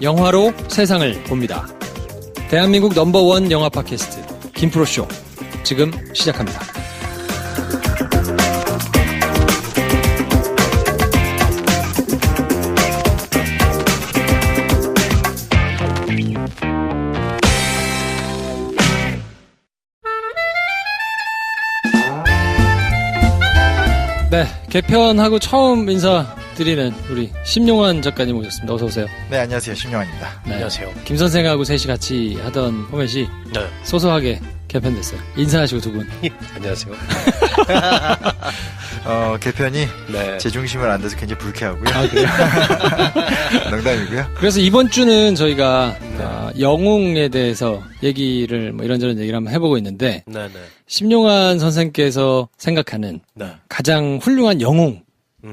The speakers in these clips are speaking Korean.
영화로 세상을 봅니다. 대한민국 넘버원 영화 팟캐스트 김프로쇼 지금 시작합니다. 네, 개편하고 처음 인사드리는 우리 심용환 작가님 오셨습니다. 어서 오세요. 네, 안녕하세요. 심용환입니다. 네, 안녕하세요. 김 선생하고 셋이 같이 하던 포맷이 네. 소소하게 개편됐어요. 인사하시고 두 분. 안녕하세요. 개편이 네. 제 중심을 안 돼서 굉장히 불쾌하고요. 아, 그래요? 농담이고요. 그래서 이번 주는 저희가 영웅에 대해서 얘기를 이런저런 얘기를 한번 해보고 있는데 네네. 심용환 선생께서 생각하는 네. 가장 훌륭한 영웅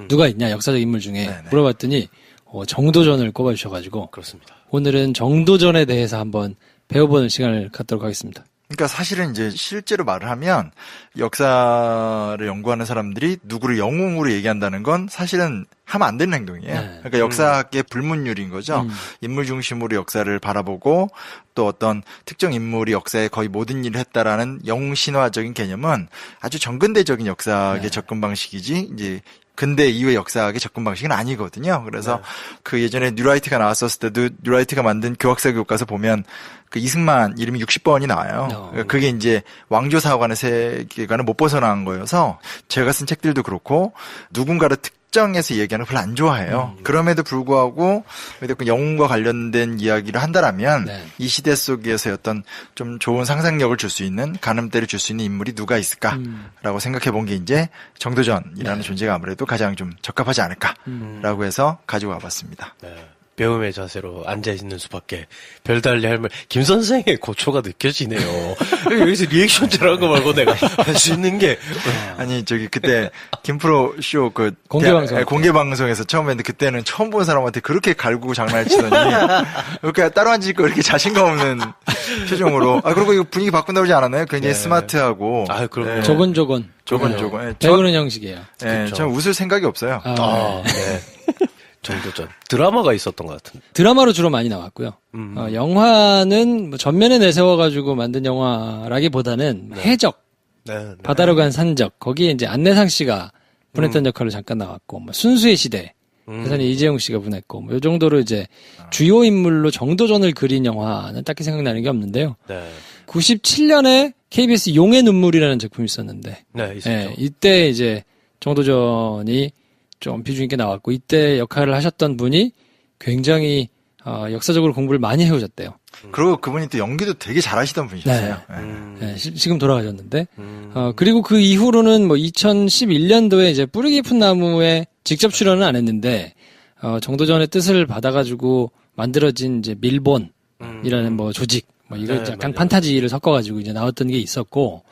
누가 있냐 역사적 인물 중에 네네. 물어봤더니 정도전을 꼽아주셔가지고 그렇습니다. 오늘은 정도전에 대해서 한번 배워보는 시간을 갖도록 하겠습니다. 그러니까 사실은 이제 실제로 말을 하면 역사를 연구하는 사람들이 누구를 영웅으로 얘기한다는 건 사실은 하면 안 되는 행동이에요. 네. 그러니까 역사학의 불문율인 거죠. 인물 중심으로 역사를 바라보고 또 어떤 특정 인물이 역사에 거의 모든 일을 했다라는 영웅 신화적인 개념은 아주 정근대적인 역사학의 네. 접근 방식이지 이제 근대 이후의 역사학의 접근 방식은 아니거든요. 그래서 네. 그 예전에 뉴라이트가 나왔었을 때도 뉴라이트가 만든 교학사 교과서 보면 그 이승만 이름이 60번이 나와요. 그러니까 그게 이제 왕조사관의 세계관을 못 벗어난 거여서 제가 쓴 책들도 그렇고 누군가를 특정해서 얘기하는 걸 별로 안 좋아해요. 그럼에도 불구하고 영웅과 관련된 이야기를 한다라면 네. 이 시대 속에서 어떤 좀 좋은 상상력을 줄 수 있는 가늠대를 줄 수 있는 인물이 누가 있을까라고 생각해 본 게 이제 정도전이라는 네. 존재가 아무래도 가장 좀 적합하지 않을까라고 해서 가지고 와봤습니다. 네. 배움의 자세로 앉아있는 수밖에 별달리 할 말. 김 선생의 고초가 느껴지네요. 여기서 리액션 잘한 거 말고 내가 할 수 있는 게. 아니 저기 그때 김프로 쇼 그 공개 방송에서 처음 했는데 그때는 처음 본 사람한테 그렇게 갈구고 장난치더니 그렇게 따로 앉으니까 이렇게 자신감 없는 표정으로 그리고 이거 분위기 바꾼다고 그러지 않았나요? 굉장히 네. 스마트하고 그럼요. 조곤조곤 조곤조곤 배우는 형식이에요. 전 웃을 생각이 없어요. 네. 정도전. 드라마가 있었던 것 같은데. 드라마로 주로 많이 나왔고요. 영화는 전면에 내세워가지고 만든 영화라기보다는 해적, 네. 바다로 간 산적, 거기에 이제 안내상 씨가 분했던 역할로 잠깐 나왔고, 순수의 시대, 회사는 이재용 씨가 분했고, 요 정도로 이제 주요 인물로 정도전을 그린 영화는 딱히 생각나는 게 없는데요. 네. 97년에 KBS 용의 눈물이라는 작품이 있었는데, 네, 있었죠. 예, 이때 이제 정도전이 좀 비중 있게 나왔고 이때 역할을 하셨던 분이 굉장히 역사적으로 공부를 많이 해오셨대요. 그리고 그분이 또 연기도 되게 잘하시던 분이셨어요. 네, 지금 돌아가셨는데 그리고 그 이후로는 2011년도에 이제 뿌리 깊은 나무에 직접 출연은 안 했는데 정도전의 뜻을 받아가지고 만들어진 이제 밀본이라는 조직 이걸 네, 약간 맞아요. 판타지를 섞어가지고 이제 나왔던 게 있었고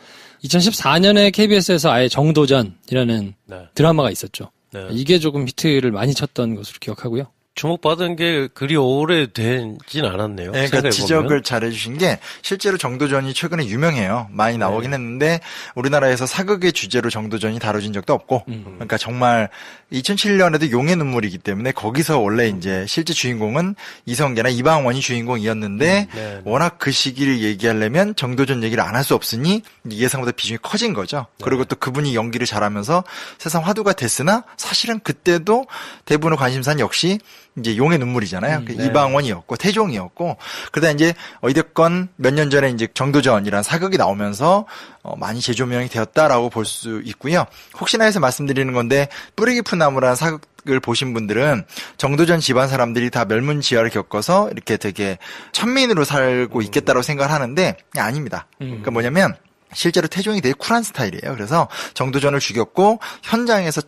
2014년에 KBS에서 아예 정도전이라는 네. 드라마가 있었죠. 네. 이게 조금 히트를 많이 쳤던 것으로 기억하고요. 주목받은 게 그리 오래되진 않았네요. 네, 그러니까 생각해보면. 지적을 잘해주신 게 실제로 정도전이 최근에 유명해요. 많이 나오긴 했는데 우리나라에서 사극의 주제로 정도전이 다뤄진 적도 없고 그러니까 정말 2007년에도 용의 눈물이기 때문에 거기서 원래 이제 실제 주인공은 이성계나 이방원이 주인공이었는데 네. 워낙 그 시기를 얘기하려면 정도전 얘기를 안 할 수 없으니 예상보다 비중이 커진 거죠. 그리고 또 그분이 연기를 잘하면서 세상 화두가 됐으나 사실은 그때도 대부분의 관심사는 역시 이제 용의 눈물이잖아요. 네. 이방원이었고 태종이었고 그러다 이제 어찌됐건 몇 년 전에 이제 정도전이라는 사극이 나오면서 많이 재조명이 되었다라고 볼 수 있고요. 혹시나 해서 말씀드리는 건데 뿌리 깊은 나무라는 사극을 보신 분들은 정도전 집안 사람들이 다 멸문지화를 겪어서 이렇게 되게 천민으로 살고 있겠다라고 생각을 하는데 아닙니다. 그러니까 뭐냐면 실제로 태종이 되게 쿨한 스타일이에요. 그래서 정도전을 죽였고 현장에서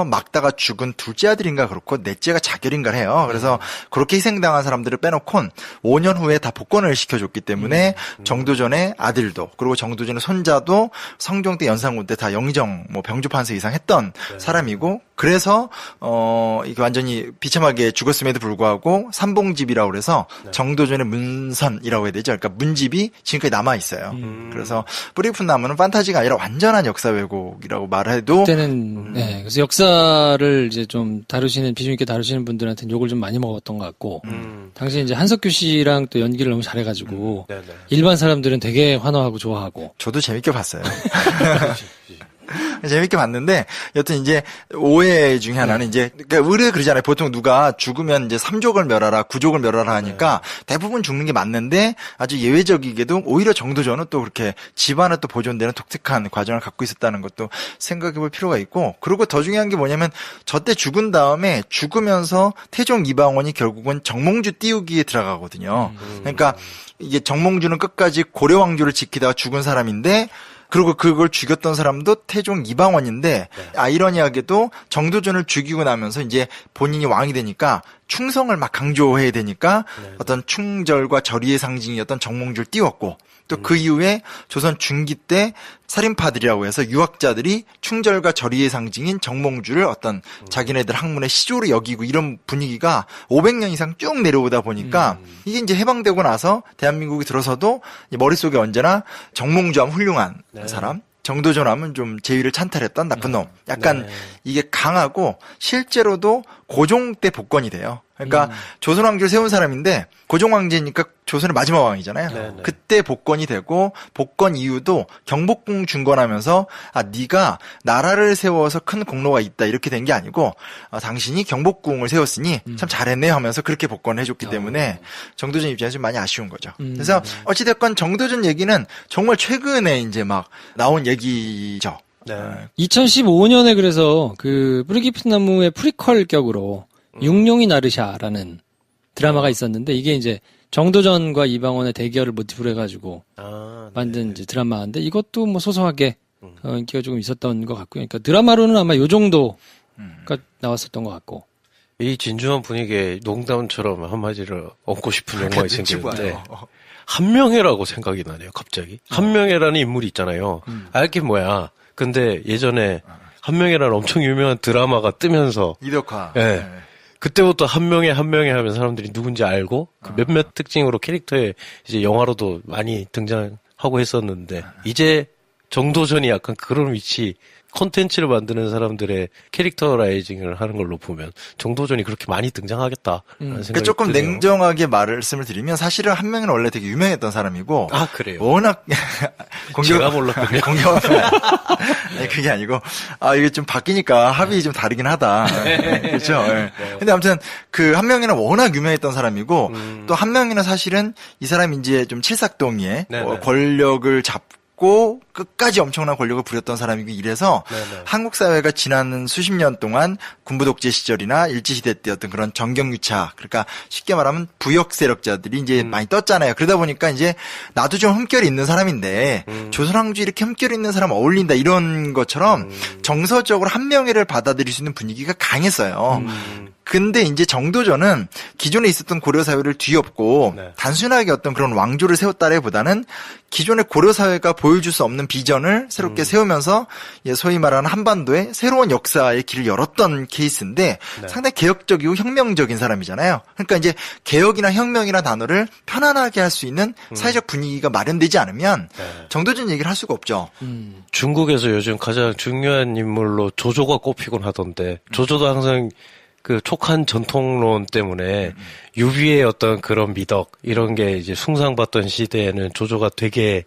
막다가 죽은 둘째 아들인가 그렇고 넷째가 자결인가를 해요. 그래서 그렇게 희생당한 사람들을 빼놓곤 5년 후에 다 복권을 시켜줬기 때문에 정도전의 아들도 그리고 정도전의 손자도 성종 때 연산군 때 다 영의정 병주판서 이상 했던 사람이고 그래서 이게 완전히 비참하게 죽었음에도 불구하고 삼봉집이라고 그래서 정도전의 문선이라고 해야 되죠. 그러니까 문집이 지금까지 남아 있어요. 그래서 뿌리 깊은 나무는 판타지가 아니라 완전한 역사 왜곡이라고 말해도 그때는 네, 그래서 역사를 이제 좀 비중 있게 다루시는 분들한테는 욕을 좀 많이 먹었던 것 같고 당시 이제 한석규 씨랑 또 연기를 너무 잘해가지고 네네. 일반 사람들은 되게 환호하고 좋아하고. 저도 재밌게 봤어요. 재밌게 봤는데 여튼 이제 오해 중에 하나는 이제 그러니까 의뢰 그러잖아요. 보통 누가 죽으면 이제 3족을 멸하라, 9족을 멸하라 하니까 대부분 죽는 게 맞는데 아주 예외적이게도 오히려 정도전은 또 그렇게 집안에 또 보존되는 독특한 과정을 갖고 있었다는 것도 생각해 볼 필요가 있고 그리고 더 중요한 게 뭐냐면 저때 죽은 다음에 죽으면서 태종 이방원이 결국은 정몽주 띄우기에 들어가거든요. 그러니까 이게 정몽주는 끝까지 고려 왕조를 지키다가 죽은 사람인데 그리고 그걸 죽였던 사람도 태종 이방원인데 아이러니하게도 정도전을 죽이고 나면서 이제 본인이 왕이 되니까 충성을 막 강조해야 되니까 어떤 충절과 절의의 상징이었던 정몽주를 띄웠고 또 그 이후에 조선 중기 때 살인파들이라고 해서 유학자들이 충절과 절의의 상징인 정몽주를 어떤 자기네들 학문의 시조로 여기고 이런 분위기가 500년 이상 쭉 내려오다 보니까 이게 이제 해방되고 나서 대한민국이 들어서도 머릿속에 언제나 정몽주하면 훌륭한 사람, 정도전하면 좀 제위를 찬탈했던 나쁜 놈. 약간 이게 강하고 실제로도 고종 때 복권이 돼요. 그러니까 조선 왕조를 세운 사람인데 고종 왕제니까 조선의 마지막 왕이잖아요. 그때 복권이 되고 복권 이후도 경복궁 중건하면서 네가 나라를 세워서 큰 공로가 있다 이렇게 된 게 아니고 당신이 경복궁을 세웠으니 참 잘했네 하면서 그렇게 복권을 해줬기 때문에 정도전 입장에서 좀 많이 아쉬운 거죠. 그래서 어찌됐건 정도전 얘기는 정말 최근에 이제 막 나온 얘기죠. 2015년에 그래서 그 뿌리 깊은 나무의 프리퀄 격으로 육룡이 나르샤라는 드라마가 있었는데 이게 이제 정도전과 이방원의 대결을 모티브로 해가지고 만든 이제 드라마인데 이것도 뭐 소소하게 인기가 조금 있었던 것 같고요. 그러니까 드라마로는 아마 요 정도가 나왔었던 것 같고. 이 진중한 분위기에 농담처럼 한마디로 얹고 싶은 영화가 생기는데 한명회라고 생각이 나네요. 갑자기 한명회라는 인물이 있잖아요. 알게 뭐야. 근데 예전에 한명회라는 엄청 유명한 드라마가 뜨면서 이덕화. 네. 그때부터 한명회 하면 사람들이 누군지 알고 그 몇몇 특징으로 캐릭터에 이제 영화로도 많이 등장하고 했었는데 이제 정도전이 약간 그런 위치 콘텐츠를 만드는 사람들의 캐릭터라이징을 하는 걸로 보면 정도전이 그렇게 많이 등장하겠다. 그러니까 조금 드네요. 냉정하게 말씀을 드리면 사실은 한명은 원래 되게 유명했던 사람이고 그래요. 워낙 제가 몰랐군요. 아니 그게 아니고 이게 좀 바뀌니까 합이 좀 다르긴 하다. 그렇죠. 네. 근데 아무튼 그 한명이는 워낙 유명했던 사람이고 또 한명이는 사실은 이 사람이 이제 좀 칠삭동이에 권력을 잡고 끝까지 엄청난 권력을 부렸던 사람이고 이래서 한국 사회가 지난 수십 년 동안 군부 독재 시절이나 일제시대 때였던 그런 정경유착 그러니까 쉽게 말하면 부역 세력자들이 이제 많이 떴잖아요. 그러다 보니까 이제 나도 좀 흠결이 있는 사람인데 조선왕조 이렇게 흠결이 있는 사람 어울린다 이런 것처럼 정서적으로 한명회를 받아들일 수 있는 분위기가 강했어요. 근데 이제 정도전은 기존에 있었던 고려 사회를 뒤엎고 단순하게 어떤 그런 왕조를 세웠다기보다는 기존의 고려 사회가 보여줄 수 없는 비전을 새롭게 세우면서 소위 말하는 한반도에 새로운 역사의 길을 열었던 케이스인데 상당히 개혁적이고 혁명적인 사람이잖아요. 그러니까 이제 개혁이나 혁명이나 단어를 편안하게 할 수 있는 사회적 분위기가 마련되지 않으면 정도전 얘기를 할 수가 없죠. 중국에서 요즘 가장 중요한 인물로 조조가 꼽히곤 하던데 조조도 항상 그 촉한 전통론 때문에 유비의 어떤 그런 미덕 이런 게 이제 숭상받던 시대에는 조조가 되게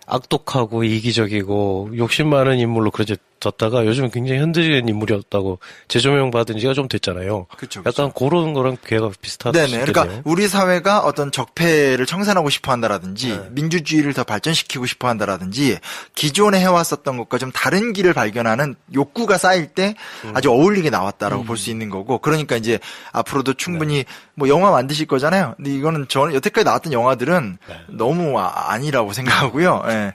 악독하고 이기적이고 욕심 많은 인물로 그려졌다가 요즘은 굉장히 현대적인 인물이었다고 재조명 받은 지가 좀 됐잖아요. 그쵸. 약간 그런 거랑 걔가 비슷하다. 네네. 그러니까 우리 사회가 어떤 적폐를 청산하고 싶어 한다라든지 민주주의를 더 발전시키고 싶어 한다라든지 기존에 해왔었던 것과 좀 다른 길을 발견하는 욕구가 쌓일 때 아주 어울리게 나왔다라고 볼 수 있는 거고 그러니까 이제 앞으로도 충분히 뭐 영화 만드실 거잖아요. 근데 이거는 저는 여태까지 나왔던 영화들은 너무 아니라고 생각하고요. 네.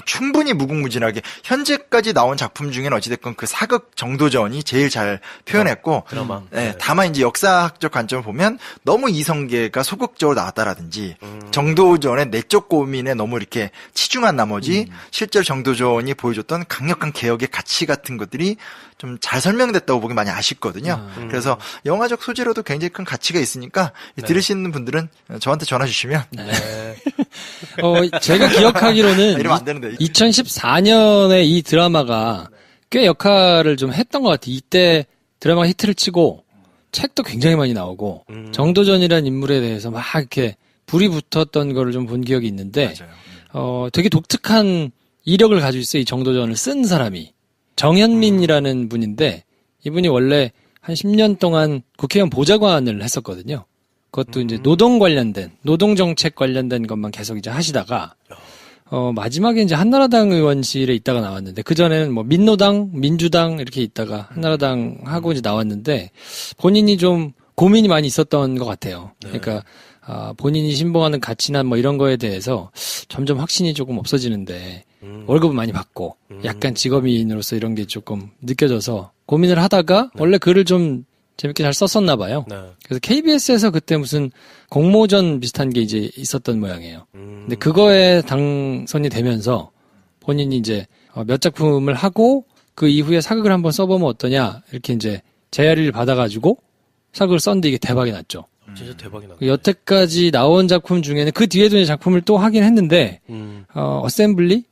충분히 무궁무진하게 현재까지 나온 작품 작품 중에는 어찌됐건 그 사극 정도전이 제일 잘 표현했고, 드라마. 네, 다만 이제 역사학적 관점을 보면 너무 이성계가 소극적으로 나왔다라든지, 정도전의 내적 고민에 너무 이렇게 치중한 나머지, 실제로 정도전이 보여줬던 강력한 개혁의 가치 같은 것들이 좀 잘 설명됐다고 보기 많이 아쉽거든요. 그래서 영화적 소재로도 굉장히 큰 가치가 있으니까 들으시는 분들은 저한테 전화 주시면 제가 기억하기로는 이러면 안 되는데 2014년에 이 드라마가 꽤 역할을 좀 했던 것 같아요. 이때 드라마가 히트를 치고 책도 굉장히 많이 나오고 정도전이라는 인물에 대해서 막 이렇게 불이 붙었던 거를 좀 본 기억이 있는데 되게 독특한 이력을 가지고 있어요. 이 정도전을 쓴 사람이. 정현민이라는 분인데 이분이 원래 한 10년 동안 국회의원 보좌관을 했었거든요. 그것도 이제 노동 관련된, 노동정책 관련된 것만 계속 이제 하시다가, 마지막에 이제 한나라당 의원실에 있다가 나왔는데, 그전에는 뭐 민노당, 민주당 이렇게 있다가 한나라당 하고 이제 나왔는데, 본인이 좀 고민이 많이 있었던 것 같아요. 그러니까, 본인이 신봉하는 가치나 뭐 이런 거에 대해서 점점 확신이 조금 없어지는데, 월급은 많이 받고, 약간 직업인으로서 이런 게 조금 느껴져서 고민을 하다가, 원래 글을 좀 재밌게 잘 썼었나 봐요. 네. 그래서 KBS에서 그때 무슨 공모전 비슷한 게 이제 있었던 모양이에요. 근데 그거에 당선이 되면서 본인이 이제 몇 작품을 하고 그 이후에 사극을 한번 써보면 어떠냐 이렇게 이제 제의를 받아가지고 사극을 썼는데 이게 대박이 났죠. 진짜 대박이 났네. 여태까지 나온 작품 중에는 그 뒤에도 이제 작품을 또 하긴 했는데 어셈블리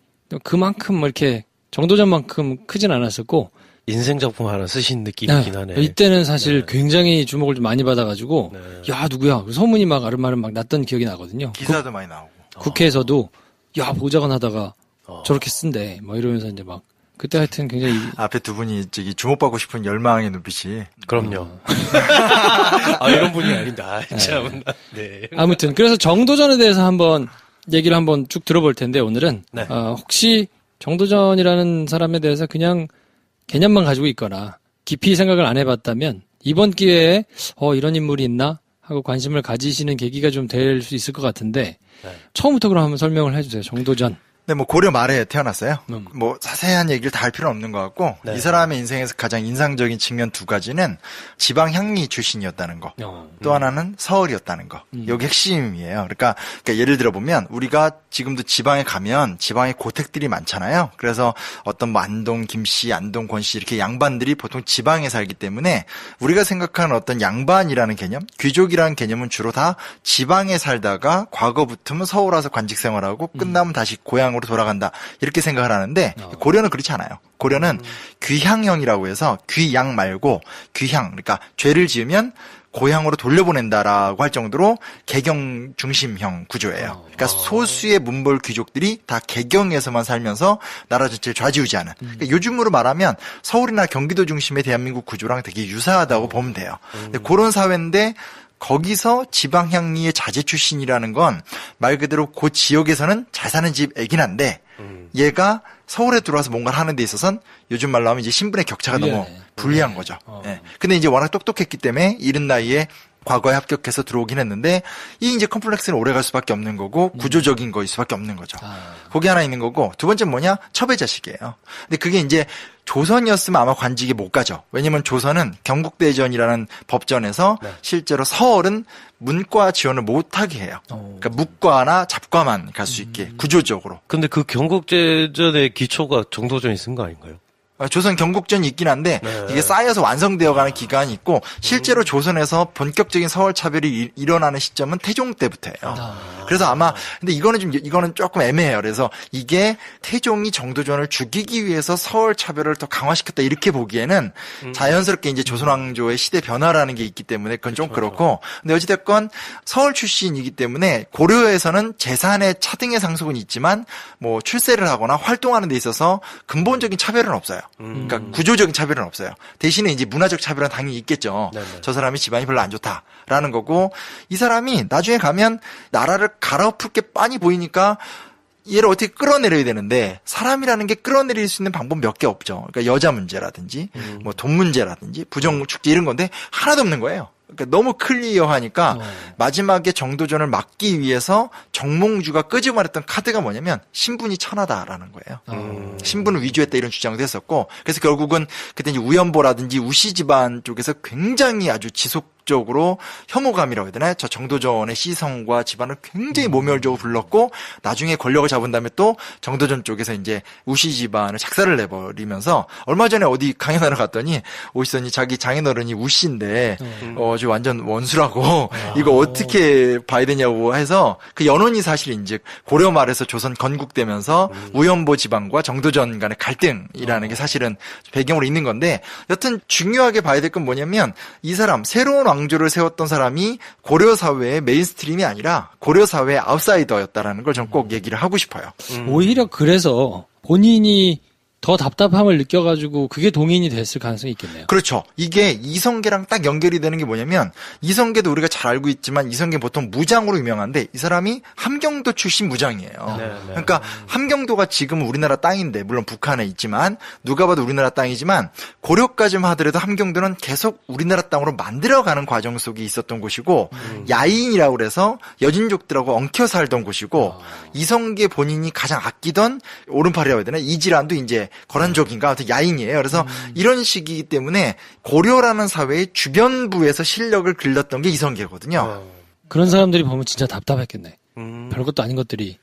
그만큼 뭐 이렇게 정도전만큼 크진 않았었고 인생 작품 하나 쓰신 느낌이긴 하네. 이때는 사실 굉장히 주목을 좀 많이 받아가지고 야 누구야 소문이 막 아름아름 막 났던 기억이 나거든요. 기사도 많이 나오고 국회에서도 야 보좌관 하다가 저렇게 쓴대 뭐 이러면서 이제 막 그때 하여튼 굉장히 앞에 두 분이 저기 주목받고 싶은 열망의 눈빛이 그럼요. 이런 분이 아니다. 참. 네. 아무튼 그래서 정도전에 대해서 한번 얘기를 한번 쭉 들어볼 텐데 오늘은 네. 혹시 정도전이라는 사람에 대해서 그냥 개념만 가지고 있거나 깊이 생각을 안 해봤다면 이번 기회에 이런 인물이 있나 하고 관심을 가지시는 계기가 좀 될 수 있을 것 같은데 처음부터 그럼 한번 설명을 해주세요. 정도전. 네, 뭐 고려 말에 태어났어요. 뭐 자세한 얘기를 다 할 필요는 없는 것 같고 이 사람의 인생에서 가장 인상적인 측면 두 가지는 지방 향리 출신이었다는 거. 또 하나는 서울이었다는 거. 여기 핵심이에요. 그러니까 예를 들어 보면 우리가 지금도 지방에 가면 지방에 고택들이 많잖아요. 그래서 어떤 뭐 안동 김씨, 안동 권씨 이렇게 양반들이 보통 지방에 살기 때문에 우리가 생각하는 어떤 양반이라는 개념, 귀족이라는 개념은 주로 다 지방에 살다가 과거 붙으면 서울 와서 관직 생활하고 끝나면 다시 고향으로 돌아간다 이렇게 생각을 하는데 고려는 그렇지 않아요. 고려는 귀향형이라고 해서 귀양 말고 귀향 그러니까 죄를 지으면 고향으로 돌려보낸다라고 할 정도로 개경 중심형 구조예요. 그러니까 소수의 문벌 귀족들이 다 개경에서만 살면서 나라 전체를 좌지우지하는. 그러니까 요즘으로 말하면 서울이나 경기도 중심의 대한민국 구조랑 되게 유사하다고 보면 돼요. 근데 그런 사회인데 거기서 지방향리의 자제 출신이라는 건 말 그대로 그 지역에서는 잘 사는 집 애긴 한데 얘가 서울에 들어와서 뭔가를 하는 데 있어서는 요즘 말로 하면 이제 신분의 격차가 너무 불리한 거죠. 예. 근데 이제 워낙 똑똑했기 때문에 이른 나이에 과거에 합격해서 들어오긴 했는데 이 이제 컴플렉스는 오래 갈 수밖에 없는 거고 구조적인 거일 수밖에 없는 거죠. 그게 하나 있는 거고 두 번째는 뭐냐? 첩외자식이에요. 근데 그게 이제 조선이었으면 아마 관직에 못 가죠. 왜냐면 조선은 경국대전이라는 법전에서 실제로 서울은 문과 지원을 못하게 해요. 그러니까 묵과나 잡과만 갈 수 있게 구조적으로. 근데 그 경국제전의 기초가 정도전이 쓴 거 아닌가요? 조선 경국전이 있긴 한데 이게 쌓여서 완성되어가는 기간이 있고 실제로 조선에서 본격적인 서울 차별이 일어나는 시점은 태종 때부터예요. 그래서 아마 근데 이거는 조금 애매해요. 그래서 이게 태종이 정도전을 죽이기 위해서 서울 차별을 더 강화시켰다 이렇게 보기에는 자연스럽게 이제 조선 왕조의 시대 변화라는 게 있기 때문에 그건 좀 그렇고 근데 어찌됐건 서울 출신이기 때문에 고려에서는 재산의 차등의 상속은 있지만 뭐 출세를 하거나 활동하는 데 있어서 근본적인 차별은 없어요. 그러니까 구조적인 차별은 없어요. 대신에 이제 문화적 차별은 당연히 있겠죠. 네네. 저 사람이 집안이 별로 안 좋다라는 거고 이 사람이 나중에 가면 나라를 갈아엎을 게 빤히 보이니까 얘를 어떻게 끌어내려야 되는데 사람이라는 게 끌어내릴 수 있는 방법 몇 개 없죠. 그러니까 여자 문제라든지 뭐 돈 문제라든지 부정축제 이런 건데 하나도 없는 거예요. 그러니까 너무 클리어하니까 마지막에 정도전을 막기 위해서 정몽주가 끄집어냈던 카드가 뭐냐면 신분이 천하다라는 거예요. 신분을 위조했다 이런 주장도 했었고 그래서 결국은 그때 이제 우연보라든지 우씨 집안 쪽에서 굉장히 아주 지속적으로 혐오감이라고 해야 되나요? 저 정도전의 시성과 집안을 굉장히 모멸적으로 불렀고 나중에 권력을 잡은 다음에 또 정도전 쪽에서 이제 우씨 집안을 작사를 내버리면서 얼마 전에 어디 강연하러 갔더니 오시더니 자기 장인어른이 우씨인데 저 완전 원수라고 이거 어떻게 봐야 되냐고 해서 그 연원이 사실 이제 고려 말에서 조선 건국되면서 우연보 집안과 정도전 간의 갈등이라는 게 사실은 배경으로 있는 건데 여튼 중요하게 봐야 될 건 뭐냐면 이 사람 새로운 왕조를 세웠던 사람이 고려 사회의 메인스트림이 아니라 고려 사회의 아웃사이더였다라는 걸 저는 꼭 얘기를 하고 싶어요. 오히려 그래서 본인이 더 답답함을 느껴가지고 그게 동인이 됐을 가능성이 있겠네요. 그렇죠. 이게 이성계랑 딱 연결이 되는 게 뭐냐면 이성계도 우리가 잘 알고 있지만 이성계 보통 무장으로 유명한데 이 사람이 함경도 출신 무장이에요. 네. 그러니까 함경도가 지금 우리나라 땅인데 물론 북한에 있지만 누가 봐도 우리나라 땅이지만 고려까지만 하더라도 함경도는 계속 우리나라 땅으로 만들어가는 과정 속에 있었던 곳이고 야인이라고 그래서 여진족들하고 엉켜 살던 곳이고 이성계 본인이 가장 아끼던 오른팔이라고 해야 되나 이질환도 이제 거란족인가 아무튼 야인이에요. 그래서 이런 식이기 때문에 고려라는 사회의 주변부에서 실력을 길렀던 게 이성계거든요. 그런 사람들이 보면 진짜 답답했겠네. 별것도 아닌 것들이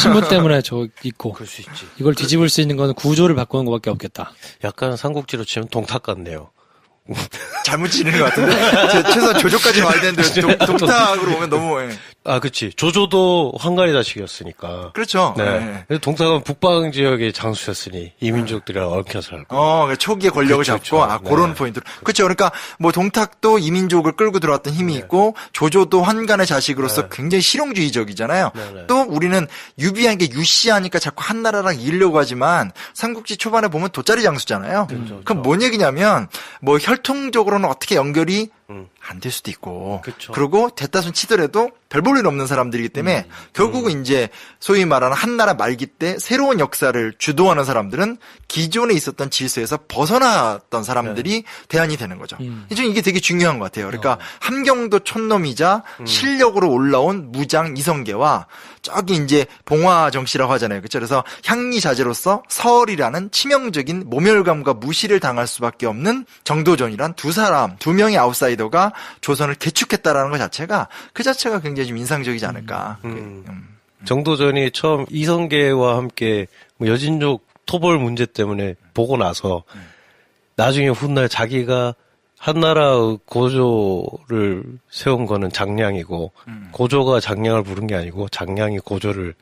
신분 때문에 저 있고 그럴 수 있지. 이걸 뒤집을 수 있는 거는 구조를 바꾸는 것밖에 없겠다. 약간 삼국지로 치면 동탁 같네요. 잘못 지르는 것 같은데 최소한 조조까지 와야 되는데 동탁으로 오면 너무 아, 그치. 조조도 황갈이 자식이었으니까. 그렇죠. 네. 그래서 동탁은 북방 지역의 장수였으니 이민족들이랑 얽혀 살고. 초기에 권력을 그렇죠, 잡고 그렇죠. 그런 네. 포인트로 그렇죠. 그러니까 뭐 동탁도 이민족을 끌고 들어왔던 힘이 있고 조조도 환관의 자식으로서 굉장히 실용주의적이잖아요. 네. 또 우리는 유비한 게 유씨하니까 자꾸 한나라랑 이으려고 하지만 삼국지 초반에 보면 돗자리 장수잖아요. 그럼 뭔 얘기냐면 뭐 혈통적으로는 어떻게 연결이 안 될 수도 있고 그쵸. 그리고 됐다손 치더라도 별 볼 일 없는 사람들이기 때문에 결국은 이제 소위 말하는 한나라 말기 때 새로운 역사를 주도하는 사람들은 기존에 있었던 질서에서 벗어났던 사람들이 대안이 되는 거죠. 이게 되게 중요한 것 같아요. 그러니까 함경도 촌놈이자 실력으로 올라온 무장 이성계와 저기 이제 봉화정씨라고 하잖아요. 그렇죠? 그래서 향리자제로서 서얼이라는 치명적인 모멸감과 무시를 당할 수밖에 없는 정도전이란 두 명의 아웃사이더가 조선을 개축했다라는 것 자체가 그 자체가 굉장히 좀 인상적이지 않을까. 정도전이 처음 이성계와 함께 뭐 여진족 토벌 문제 때문에 보고 나서 나중에 훗날 자기가 한나라 고조를 세운 거는 장량이고 고조가 장량을 부른 게 아니고 장량이 고조를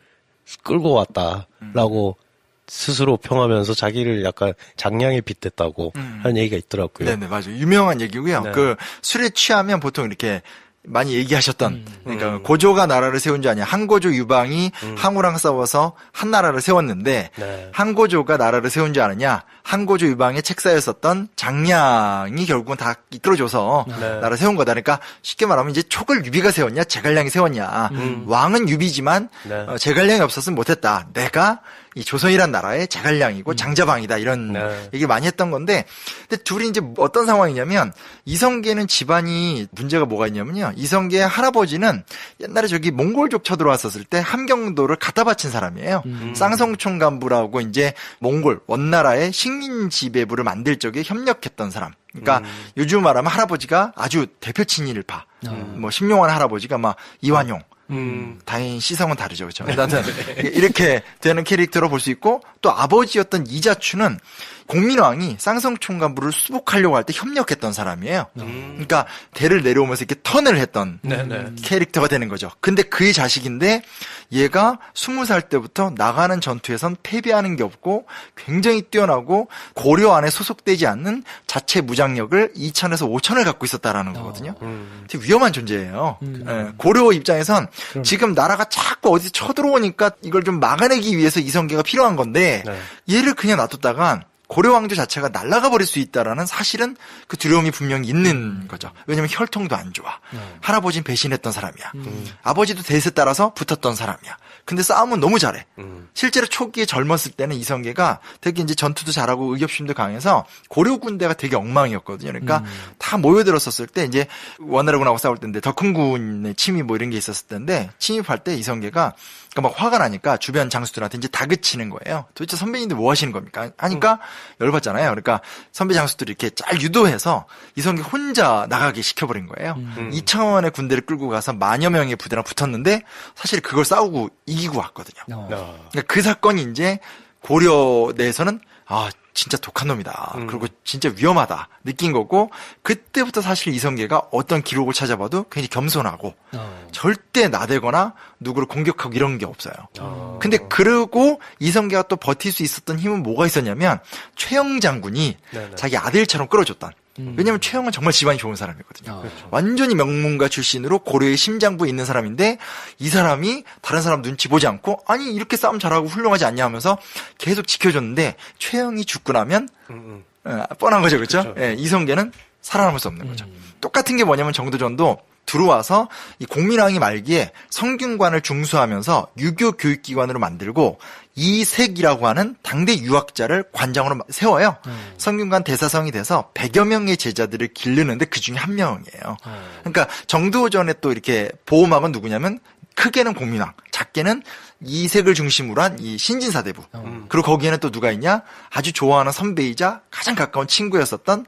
끌고 왔다라고 스스로 평하면서 자기를 약간 장량에 빗댔다고 하는 얘기가 있더라고요. 네네, 맞아요. 유명한 얘기고요. 네. 그 술에 취하면 보통 이렇게 많이 얘기하셨던, 그러니까 고조가 나라를 세운 줄 아냐. 한고조 유방이 항우랑 싸워서 한나라를 세웠는데, 네. 한고조가 나라를 세운 줄 아느냐. 한고조 유방의 책사에 썼던 장량이 결국은 다 이끌어줘서 네. 나라를 세운 거다. 그러니까 쉽게 말하면 이제 촉을 유비가 세웠냐, 제갈량이 세웠냐. 왕은 유비지만 네. 제갈량이 없었으면 못했다. 내가 이 조선이란 나라의 제갈량이고 장자방이다 이런 네. 얘기를 많이 했던 건데, 근데 둘이 이제 어떤 상황이냐면 이성계는 집안이 문제가 뭐가 있냐면요. 이성계의 할아버지는 옛날에 저기 몽골족 쳐들어왔었을 때 함경도를 갖다 바친 사람이에요. 쌍성총 간부라고 이제 몽골 원나라의 식민 지배부를 만들 적에 협력했던 사람. 그러니까 요즘 말하면 할아버지가 아주 대표 친일파. 뭐 심용환 할아버지가 막 이완용. 당연히 시성은 다르죠, 그렇죠? 일단은 이렇게 되는 캐릭터로 볼 수 있고 또 아버지였던 이자추는 공민왕이 쌍성총관부를 수복하려고 할 때 협력했던 사람이에요. 그러니까 대를 내려오면서 이렇게 턴을 했던 캐릭터가 되는 거죠. 근데 그의 자식인데 얘가 20살 때부터 나가는 전투에선 패배하는 게 없고 굉장히 뛰어나고 고려 안에 소속되지 않는 자체 무장력을 2천에서 5천을 갖고 있었다라는 거거든요. 되게 위험한 존재예요. 예, 고려 입장에선 지금 나라가 자꾸 어디서 쳐들어오니까 이걸 좀 막아내기 위해서 이성계가 필요한 건데 얘를 그냥 놔뒀다간 고려 왕조 자체가 날아가 버릴 수 있다라는 사실은 그 두려움이 분명히 있는 거죠. 왜냐면 혈통도 안 좋아. 할아버지는 배신했던 사람이야. 아버지도 대세 따라서 붙었던 사람이야. 근데 싸움은 너무 잘해. 실제로 초기에 젊었을 때는 이성계가 되게 이제 전투도 잘하고 의협심도 강해서 고려 군대가 되게 엉망이었거든요. 그러니까 다 모여들었었을 때 이제 원나라군하고 싸울 때인데 덕훈군의 침입 뭐 이런 게 있었을 때인데 침입할 때 이성계가 그러니까 막 화가 나니까 주변 장수들한테 이제 다그치는 거예요. 도대체 선배님들 뭐 하시는 겁니까? 하니까 열받잖아요. 그러니까 선배 장수들이 이렇게 잘 유도해서 이성계 혼자 나가게 시켜버린 거예요. 2천원의 군대를 끌고 가서 만여 명의 부대랑 붙었는데 사실 그걸 싸우고 이기고 왔거든요. 그러니까 그 사건이 이제 고려 내에서는 진짜 독한 놈이다. 그리고 진짜 위험하다. 느낀 거고, 그때부터 사실 이성계가 어떤 기록을 찾아봐도 굉장히 겸손하고, 절대 나대거나 누구를 공격하고 이런 게 없어요. 근데 그러고 이성계가 또 버틸 수 있었던 힘은 뭐가 있었냐면, 최영 장군이 자기 아들처럼 끌어줬던. 왜냐면 최영은 정말 집안이 좋은 사람이거든요. 완전히 명문가 출신으로 고려의 심장부에 있는 사람인데 이 사람이 다른 사람 눈치 보지 않고 아니 이렇게 싸움 잘하고 훌륭하지 않냐 하면서 계속 지켜줬는데 최영이 죽고 나면 뻔한 거죠. 그렇죠? 예, 이성계는 살아남을 수 없는 거죠. 똑같은 게 뭐냐면 정도전도 들어와서 이 공민왕이 말기에 성균관을 중수하면서 유교 교육기관으로 만들고 이색이라고 하는 당대 유학자를 관장으로 세워요. 성균관 대사성이 돼서 100여 명의 제자들을 기르는데 그 중에 한 명이에요. 그러니까 정도전에 또 이렇게 보호막은 누구냐면 크게는 공민왕, 작게는 이색을 중심으로 한 이 신진사대부. 그리고 거기에는 또 누가 있냐? 아주 좋아하는 선배이자 가장 가까운 친구였었던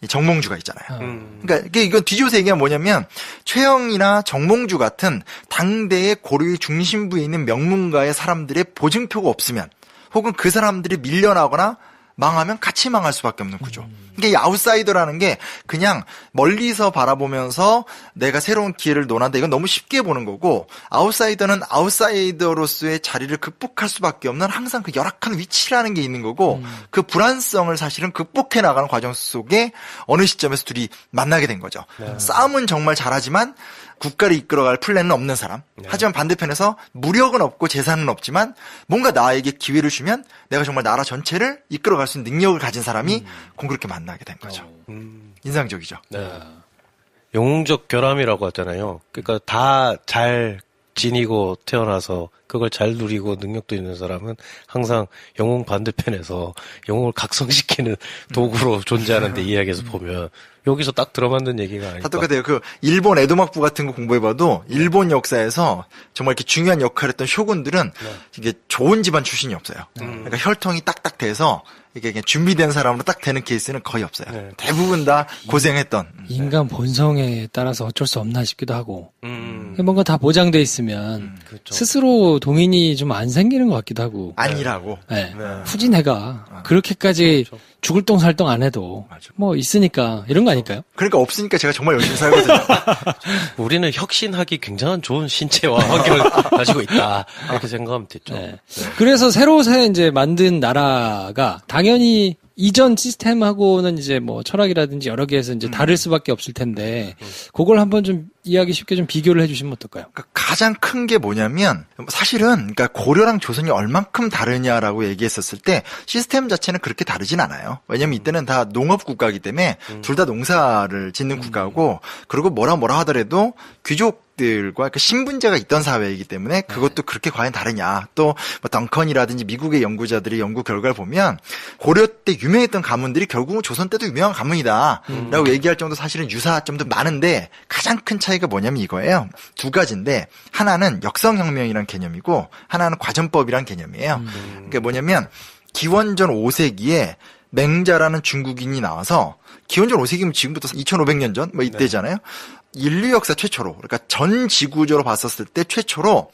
정몽주가 있잖아요. 그러니까 이건 뒤집어서 얘기하면 뭐냐면 최영이나 정몽주 같은 당대의 고려의 중심부에 있는 명문가의 사람들의 보증표가 없으면 혹은 그 사람들이 밀려나거나 망하면 같이 망할 수밖에 없는 구조. 그러니까 이 아웃사이더라는 게 그냥 멀리서 바라보면서 내가 새로운 기회를 논한다. 이건 너무 쉽게 보는 거고 아웃사이더는 아웃사이더로서의 자리를 극복할 수밖에 없는 항상 그 열악한 위치라는 게 있는 거고 그 불안성을 사실은 극복해 나가는 과정 속에 어느 시점에서 둘이 만나게 된 거죠. 싸움은 정말 잘하지만 국가를 이끌어갈 플랜은 없는 사람. 하지만 반대편에서 무력은 없고 재산은 없지만 뭔가 나에게 기회를 주면 내가 정말 나라 전체를 이끌어갈 수 있는 능력을 가진 사람이 공교롭게 만나게 된 거죠. 인상적이죠. 네. 영웅적 결함이라고 하잖아요. 그러니까 다 잘 지니고 태어나서 그걸 잘 누리고 능력도 있는 사람은 항상 영웅 반대편에서 영웅을 각성시키는 도구로 존재하는데 이야기에서 보면 여기서 딱 들어맞는 얘기가 아닐까. 다 똑같아요. 그 일본 에도막부 같은 거 공부해봐도 일본 역사에서 정말 이렇게 중요한 역할을 했던 쇼군들은 이게 좋은 집안 출신이 없어요. 그러니까 혈통이 딱딱 돼서 이게 그냥 준비된 사람으로 딱 되는 케이스는 거의 없어요. 네. 대부분 다 고생했던. 인간 본성에 따라서 어쩔 수 없나 싶기도 하고 뭔가 다 보장돼 있으면 그렇죠. 스스로 동인이 좀 안 생기는 것 같기도 하고 아니라고. 네. 네. 굳이 내가 그렇게까지 죽을 똥살똥 안 해도 맞아. 뭐 있으니까 이런 거 아닐까요? 그러니까 없으니까 제가 정말 열심히 살거든요. 우리는 혁신하기 굉장한 좋은 신체와 환경을 가지고 있다. 이렇게 생각하면 됐죠. 네. 그래서 새로 이제 만든 나라가 당연히 이전 시스템하고는 이제 뭐 철학이라든지 여러 개에서 이제 다를 수밖에 없을 텐데 그걸 한번 좀 이야기 쉽게 좀 비교를 해주시면 어떨까요? 그러니까 가장 큰 게 뭐냐면 사실은 그러니까 고려랑 조선이 얼만큼 다르냐라고 얘기했었을 때 시스템 자체는 그렇게 다르진 않아요. 왜냐면 이때는 다 농업 국가이기 때문에 둘 다 농사를 짓는 국가고 그리고 뭐라 하더라도 귀족들과 그 신분제가 있던 사회이기 때문에 그것도 그렇게 과연 다르냐. 또 뭐 덩컨이라든지 미국의 연구자들의 연구 결과를 보면 고려 때 유명했던 가문들이 결국은 조선 때도 유명한 가문이다라고 얘기할 정도 사실은 유사점도 많은데 가장 큰 차이가 뭐냐면 이거예요. 두 가지인데 하나는 역성혁명이라는 개념이고 하나는 과전법이라는 개념이에요. 그러니까 뭐냐면 기원전 5세기에 맹자라는 중국인이 나와서 기원전 5세기면 지금부터 2500년 전 뭐 이때잖아요. 인류 역사 최초로 그러니까 전 지구적으로 봤었을 때 최초로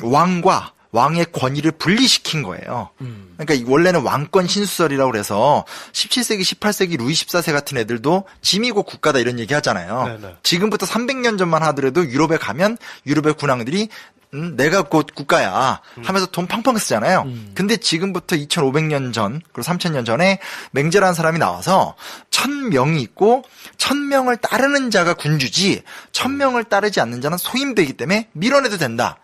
왕과 왕의 권위를 분리시킨 거예요. 그러니까 원래는 왕권 신수설이라고 그래서 17세기, 18세기 루이 14세 같은 애들도 짐이고 국가다 이런 얘기 하잖아요. 네네. 지금부터 300년 전만 하더라도 유럽에 가면 유럽의 군왕들이 내가 곧 국가야 하면서 돈 팡팡 쓰잖아요. 근데 지금부터 2500년 전 그리고 3000년 전에 맹자라는 사람이 나와서 1000명이 있고 1000명을 따르는 자가 군주지 1000명을 따르지 않는 자는 소임되기 때문에 밀어내도 된다.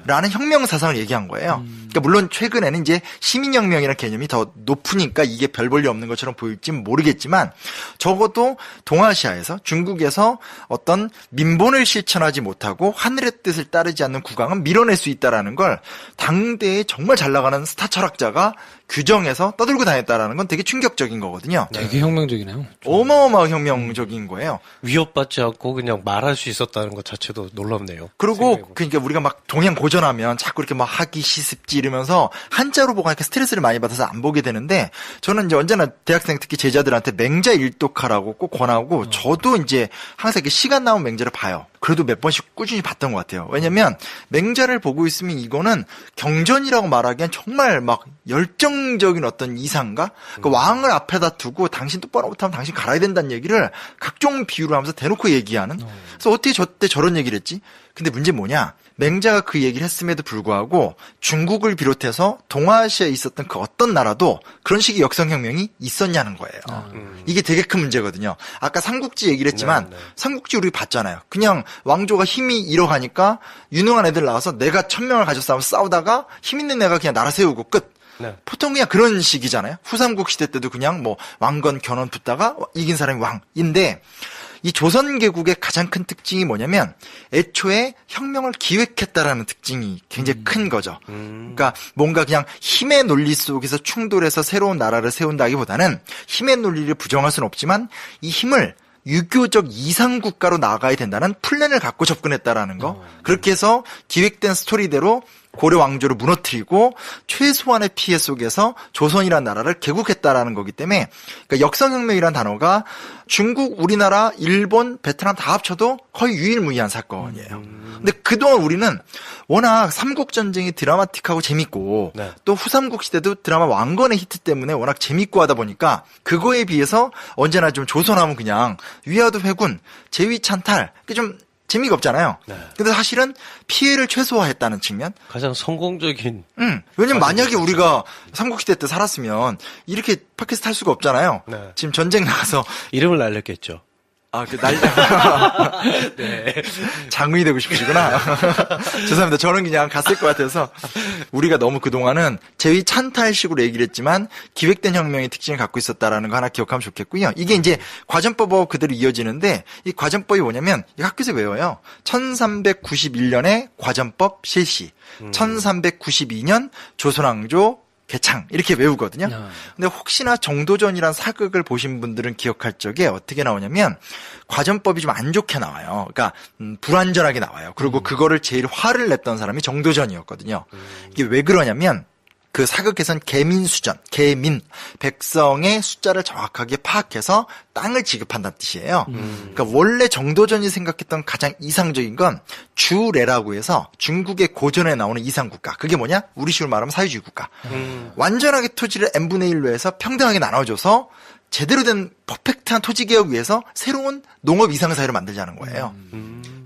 라는 혁명 사상을 얘기한 거예요. 그러니까 그러니까 물론 최근에는 이제 시민혁명이라는 개념이 더 높으니까 이게 별 볼 일 없는 것처럼 보일지 모르겠지만 적어도 동아시아에서 중국에서 어떤 민본을 실천하지 못하고 하늘의 뜻을 따르지 않는 국왕은 밀어낼 수 있다라는 걸 당대에 정말 잘 나가는 스타 철학자가 규정해서 떠들고 다녔다라는 건 되게 충격적인 거거든요. 되게 혁명적이네요. 어마어마하게 혁명적인 거예요. 위협받지 않고 그냥 말할 수 있었다는 것 자체도 놀랍네요. 그리고 그러니까 우리가 막 동양 고전하면 자꾸 이렇게 막 하기 시습지 이러면서 한자로 보고 하니까 스트레스를 많이 받아서 안 보게 되는데 저는 이제 언제나 대학생 특히 제자들한테 맹자 일독하라고 꼭 권하고 저도 이제 항상 이렇게 시간 나온 맹자를 봐요. 그래도 몇 번씩 꾸준히 봤던 것 같아요. 왜냐면 맹자를 보고 있으면 이거는 경전이라고 말하기엔 정말 막 열정적인 어떤 이상가? 그 왕을 앞에다 두고 당신 똑바로 못하면 당신 갈아야 된다는 얘기를 각종 비유를 하면서 대놓고 얘기하는. 그래서 어떻게 저때 저런 얘기를 했지? 근데 문제는 뭐냐? 맹자가 그 얘기를 했음에도 불구하고 중국을 비롯해서 동아시아에 있었던 그 어떤 나라도 그런 식의 역성혁명이 있었냐는 거예요. 이게 되게 큰 문제거든요. 아까 삼국지 얘기를 했지만 삼국지 우리 봤잖아요. 그냥 왕조가 힘이 잃어가니까 유능한 애들 나와서 내가 1000명을 가졌어 하면서 싸우다가 힘 있는 애가 그냥 나라 세우고 끝. 네. 보통 그냥 그런 식이잖아요. 후삼국 시대 때도 그냥 뭐 왕건 견원 붙다가 이긴 사람이 왕인데 이 조선개국의 가장 큰 특징이 뭐냐면 애초에 혁명을 기획했다라는 특징이 굉장히 큰 거죠. 그러니까 뭔가 그냥 힘의 논리 속에서 충돌해서 새로운 나라를 세운다기보다는 힘의 논리를 부정할 수는 없지만 이 힘을 유교적 이상국가로 나아가야 된다는 플랜을 갖고 접근했다라는 거. 그렇게 해서 기획된 스토리대로 고려 왕조를 무너뜨리고 최소한의 피해 속에서 조선이라는 나라를 개국했다라는 거기 때문에 그러니까 역성혁명이라는 단어가 중국, 우리나라, 일본, 베트남 다 합쳐도 거의 유일무이한 사건이에요. 근데 그동안 우리는 워낙 삼국전쟁이 드라마틱하고 재밌고 네. 또 후삼국 시대도 드라마 왕건의 히트 때문에 워낙 재밌고 하다 보니까 그거에 비해서 언제나 좀 조선하면 그냥 위화도 회군, 제위 찬탈 좀 재미가 없잖아요. 네. 근데 사실은 피해를 최소화했다는 측면. 가장 성공적인. 왜냐면 만약에 우리가 삼국시대 때 살았으면 이렇게 팟캐스트 할 수가 없잖아요. 네. 지금 전쟁 나가서 이름을 날렸겠죠. 네. 장군이 되고 싶으시구나. 죄송합니다. 저는 그냥 갔을 것 같아서 우리가 너무 그동안은 제위 찬탈식으로 얘기를 했지만 기획된 혁명의 특징을 갖고 있었다라는 거 하나 기억하면 좋겠고요. 이게 이제 과전법하고 그대로 이어지는데 이 과전법이 뭐냐면 이 학교에서 외워요. 1391년에 과전법 실시, 1392년 조선왕조 개창 이렇게 외우거든요. 근데 혹시나 정도전이란 사극을 보신 분들은 기억할 적에 어떻게 나오냐면 과전법이 좀 안 좋게 나와요. 그러니까 불완전하게 나와요. 그리고 그거를 제일 화를 냈던 사람이 정도전이었거든요. 이게 왜 그러냐면 그 사극에선 개민수전, 개민, 백성의 숫자를 정확하게 파악해서 땅을 지급한다는 뜻이에요. 그러니까 원래 정도전이 생각했던 가장 이상적인 건 주례라고 해서 중국의 고전에 나오는 이상국가. 그게 뭐냐? 우리 식으로 말하면 사회주의 국가. 완전하게 토지를 n분의 1로 해서 평등하게 나눠줘서 제대로 된 퍼펙트한 토지개혁을 위해서 새로운 농업 이상사회를 만들자는 거예요.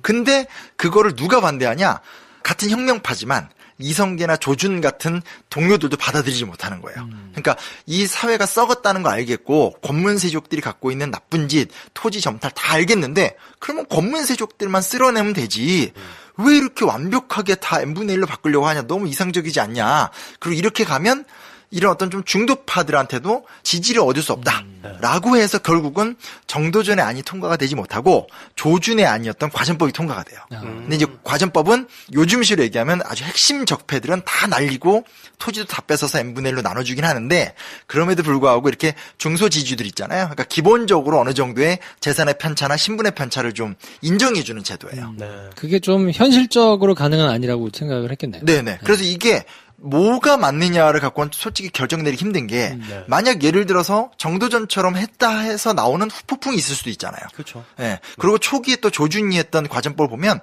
근데 그거를 누가 반대하냐? 같은 혁명파지만 이성계나 조준 같은 동료들도 받아들이지 못하는 거예요. 그러니까 이 사회가 썩었다는 거 알겠고 권문세족들이 갖고 있는 나쁜 짓, 토지 점탈 다 알겠는데 그러면 권문세족들만 쓸어내면 되지. 왜 이렇게 완벽하게 다 n분의 1로 바꾸려고 하냐. 너무 이상적이지 않냐. 그리고 이렇게 가면 이런 어떤 좀 중도파들한테도 지지를 얻을 수 없다라고 해서 결국은 정도전의 안이 통과가 되지 못하고 조준의 안이었던 과전법이 통과가 돼요. 근데 이제 과전법은 요즘식으로 얘기하면 아주 핵심 적폐들은 다 날리고 토지도 다 뺏어서 n분의 1로 나눠주긴 하는데 그럼에도 불구하고 이렇게 중소지주들 있잖아요. 그러니까 기본적으로 어느 정도의 재산의 편차나 신분의 편차를 좀 인정해주는 제도예요. 그게 좀 현실적으로 가능한 아니라고 생각을 했겠네요. 네네. 그래서 이게 뭐가 맞느냐를 갖고는 솔직히 결정 내리기 힘든 게 만약 예를 들어서 정도전처럼 했다 해서 나오는 후폭풍이 있을 수도 있잖아요. 그렇죠. 예. 그리고 초기에 또 조준이 했던 과전법을 보면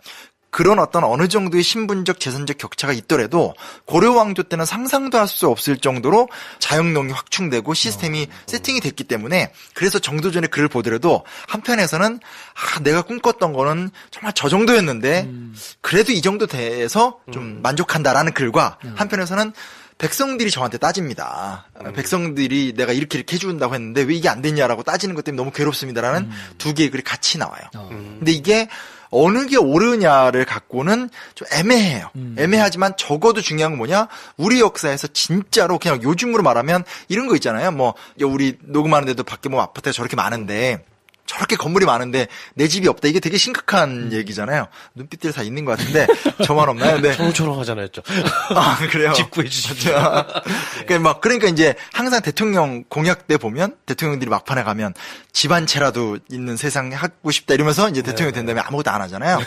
그런 어떤 어느 정도의 신분적 재산적 격차가 있더라도 고려 왕조 때는 상상도 할 수 없을 정도로 자영농이 확충되고 시스템이 세팅이 됐기 때문에 그래서 정도전의 글을 보더라도 한편에서는 내가 꿈꿨던 거는 정말 저 정도였는데 그래도 이 정도 돼서 좀 만족한다라는 글과 한편에서는 백성들이 저한테 따집니다. 백성들이 내가 이렇게 해준다고 했는데 왜 이게 안 됐냐라고 따지는 것 때문에 너무 괴롭습니다라는 두 개의 글이 같이 나와요. 근데 이게 어느 게 옳으냐를 갖고는 좀 애매해요. 애매하지만 적어도 중요한 건 뭐냐? 우리 역사에서 진짜로 그냥 요즘으로 말하면 이런 거 있잖아요. 뭐 우리 녹음하는데도 밖에 뭐 아파트가 저렇게 많은데 저렇게 건물이 많은데 내 집이 없다. 이게 되게 심각한 얘기잖아요. 눈빛들 다 있는 것 같은데 저만 없나요? 네. 초롱초롱하잖아요, 저. 아, 그래요? 집 구해주십시오. 그러니까 이제 항상 대통령 공약 때 보면 대통령들이 막판에 가면 집 한 채라도 있는 세상 하고 싶다 이러면서 이제 대통령이 된 다음에 아무것도 안 하잖아요.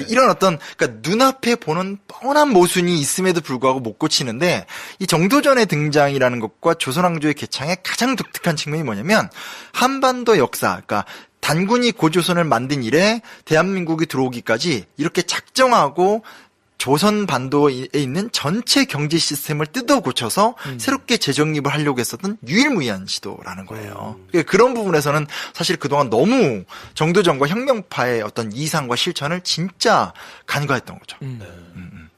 이런 어떤, 그러니까 눈앞에 보는 뻔한 모순이 있음에도 불구하고 못 고치는데 이 정도전의 등장이라는 것과 조선왕조의 개창의 가장 독특한 측면이 뭐냐면 한반도 역사, 그러니까 단군이 고조선을 만든 이래 대한민국이 들어오기까지 이렇게 작정하고 조선 반도에 있는 전체 경제 시스템을 뜯어 고쳐서 새롭게 재정립을 하려고 했었던 유일무이한 시도라는 거예요. 그러니까 그런 부분에서는 사실 그동안 너무 정도전과 혁명파의 어떤 이상과 실천을 진짜 간과했던 거죠.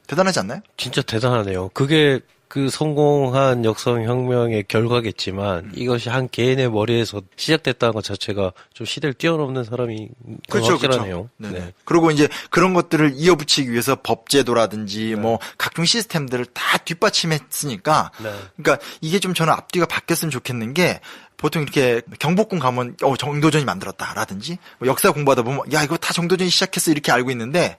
대단하지 않나요? 진짜 대단하네요. 그게 그 성공한 역성혁명의 결과겠지만 이것이 한 개인의 머리에서 시작됐다는 것 자체가 좀 시대를 뛰어넘는 사람이 확실하네요. 그렇죠. 네. 그리고 이제 그런 것들을 이어붙이기 위해서 법제도라든지 뭐 각종 시스템들을 다 뒷받침했으니까 그러니까 이게 좀 저는 앞뒤가 바뀌었으면 좋겠는 게 보통 이렇게 경복궁 가면 정도전이 만들었다라든지 뭐 역사 공부하다 보면 야 이거 다 정도전이 시작했어 이렇게 알고 있는데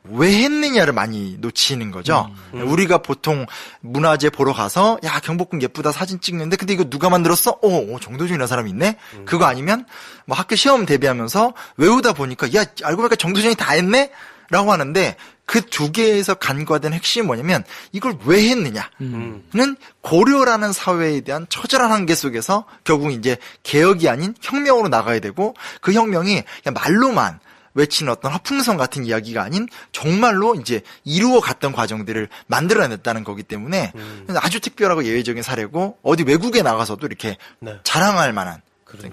왜 했느냐를 많이 놓치는 거죠. 우리가 보통 문화재 보러 가서 야 경복궁 예쁘다 사진 찍는데 근데 이거 누가 만들었어? 정도전이라는 사람이 있네. 그거 아니면 뭐 학교 시험 대비하면서 외우다 보니까 야 알고 보니까 정도전이 다 했네? 라고 하는데 그 두 개에서 간과된 핵심이 뭐냐면 이걸 왜 했느냐는 고려라는 사회에 대한 처절한 한계 속에서 결국 이제 개혁이 아닌 혁명으로 나가야 되고 그 혁명이 그냥 말로만 외치는 어떤 허풍성 같은 이야기가 아닌 정말로 이제 이루어 갔던 과정들을 만들어냈다는 거기 때문에 아주 특별하고 예외적인 사례고 어디 외국에 나가서도 이렇게 자랑할 만한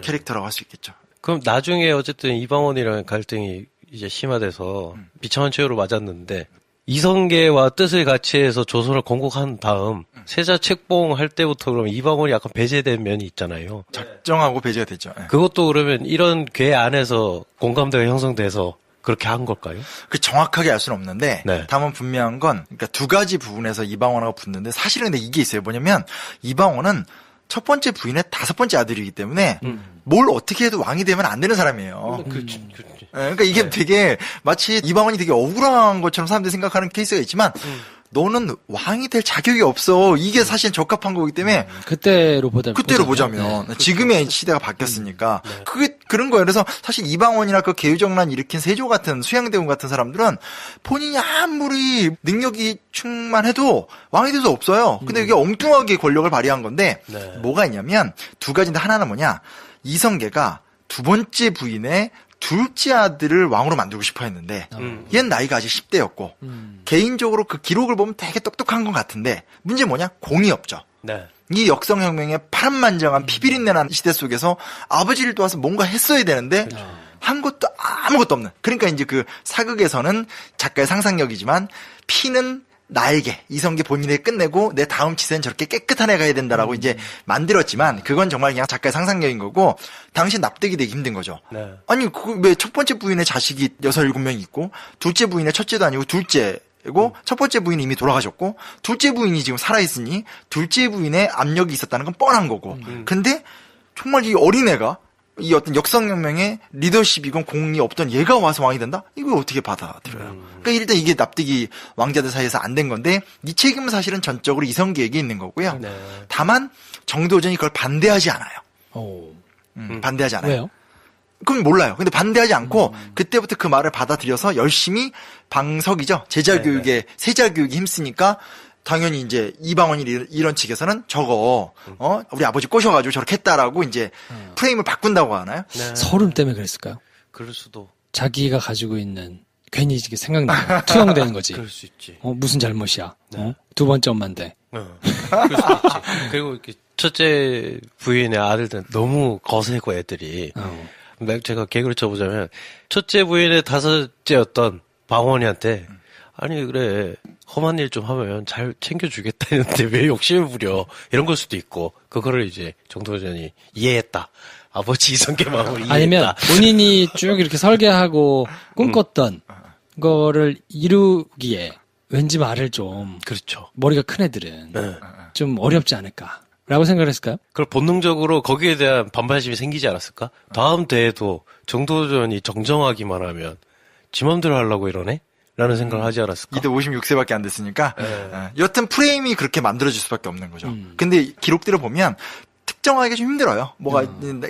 캐릭터라고 할 수 있겠죠. 그럼 나중에 어쨌든 이방원이랑 갈등이 이제 심화돼서 비참한 최후로 맞았는데 이성계와 뜻을 같이 해서 조선을 건국한 다음 세자 책봉할 때부터 그러면 이방원이 약간 배제된 면이 있잖아요. 작정하고 배제가 됐죠. 네. 그것도 그러면 이런 궤 안에서 공감대가 형성돼서 그렇게 한 걸까요? 그 정확하게 알 수는 없는데 네. 다만 분명한 건 그러니까 두 가지 부분에서 이방원하고 붙는데 사실은 근데 이게 있어요. 뭐냐면 이방원은 첫 번째 부인의 다섯 번째 아들이기 때문에 뭘 어떻게 해도 왕이 되면 안 되는 사람이에요. 그러니까 이게 되게 마치 이방원이 되게 억울한 것처럼 사람들이 생각하는 케이스가 있지만 너는 왕이 될 자격이 없어. 이게 사실 적합한 거기 때문에 그때로 보자면 지금의 시대가 바뀌었으니까 그게 그런 거예요. 그래서 사실 이방원이나 그 개유정난 일으킨 세조 같은 수양대군 같은 사람들은 본인이 아무리 능력이 충만해도 왕이 될 수 없어요. 근데 이게 엉뚱하게 권력을 발휘한 건데 뭐가 있냐면 두 가지인데 하나는 뭐냐 이성계가 두 번째 부인의 둘째 아들을 왕으로 만들고 싶어 했는데 얘는 나이가 아직 10대였고 개인적으로 그 기록을 보면 되게 똑똑한 것 같은데 문제 뭐냐? 공이 없죠. 이 역성혁명의 파란만장한 피비린내난 시대 속에서 아버지를 도와서 뭔가 했어야 되는데 한 것도 아무것도 없는. 그러니까 이제 그 사극에서는 작가의 상상력이지만 피는 나에게 이성계 본인에 끝내고 내 다음 치세는 저렇게 깨끗한 애가 해야 된다라고 이제 만들었지만 그건 정말 그냥 작가의 상상력인 거고 당시 납득이 되기 힘든 거죠. 아니 왜 첫 번째 부인의 자식이 6, 7명이 있고 둘째 부인의 첫째도 아니고 둘째고 첫 번째 부인이 이미 돌아가셨고 둘째 부인이 지금 살아있으니 둘째 부인의 압력이 있었다는 건 뻔한 거고 근데 정말 이 어린애가 이 어떤 역성혁명의 리더십이건 공이 없던 얘가 와서 왕이 된다? 이거 어떻게 받아들여요? 그러니까 일단 이게 납득이 왕자들 사이에서 안 된 건데 이 책임은 사실은 전적으로 이성계에게 있는 거고요. 다만 정도전이 그걸 반대하지 않아요. 반대하지 않아요. 왜요? 그건 몰라요. 근데 반대하지 않고 그때부터 그 말을 받아들여서 열심히 방석이죠. 제자교육에 세자교육에 힘쓰니까 당연히 이제 이방원이 이런 측에서는 저거 우리 아버지 꼬셔가지고 저렇게 했다라고 이제 프레임을 바꾼다고 하나요? 서름 때문에 그랬을까요? 그럴 수도. 자기가 가지고 있는 괜히 이게 생각나면 투영되는 거지. 그럴 수 있지. 무슨 잘못이야? 두 번째 엄마인데. 그럴 수 있지. 그리고 이렇게 첫째 부인의 아들들은 너무 거세고 애들이. 제가 개그를 쳐보자면 첫째 부인의 다섯째였던 방원이한테 아니 그래 험한 일 좀 하면 잘 챙겨주겠다 했는데 왜 욕심을 부려 이런 걸 수도 있고 그거를 이제 정도전이 이해했다. 아버지 이성계 마음을 이해했다. 아니면 본인이 쭉 이렇게 설계하고 꿈꿨던 거를 이루기에 왠지 말을 좀 그렇죠. 머리가 큰 애들은 네. 좀 어렵지 않을까라고 생각을 했을까요? 그걸 본능적으로 거기에 대한 반발심이 생기지 않았을까? 다음 대회도 정도전이 정정하기만 하면 지 맘대로 하려고 이러네? 라는 생각을 하지 않았을까? 이때 56세밖에 안 됐으니까. 네. 여튼 프레임이 그렇게 만들어질 수밖에 없는 거죠. 근데 기록들을 보면 특정하기가 좀 힘들어요. 뭐가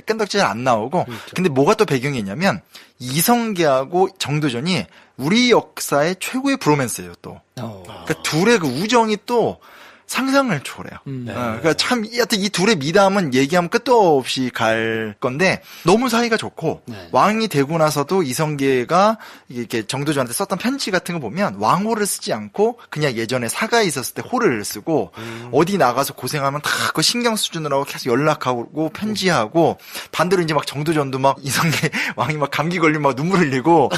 끈덕지 잘 안 나오고. 근데 뭐가 또 배경이 있냐면 이성계하고 정도전이 우리 역사의 최고의 브로맨스예요, 또. 그러니까 둘의 그 우정이 또 상상을 초월해요. 그러니까 참, 여하튼 이 둘의 미담은 얘기하면 끝도 없이 갈 건데, 너무 사이가 좋고, 네. 왕이 되고 나서도 이성계가 이렇게 정도전한테 썼던 편지 같은 거 보면, 왕호를 쓰지 않고, 그냥 예전에 사가에 있었을 때 호를 쓰고, 어디 나가서 고생하면 다 그거 신경 쓰주느라고 계속 연락하고, 편지하고, 반대로 이제 막 정도전도 막 이성계 왕이 막 감기 걸리면 막 눈물 흘리고,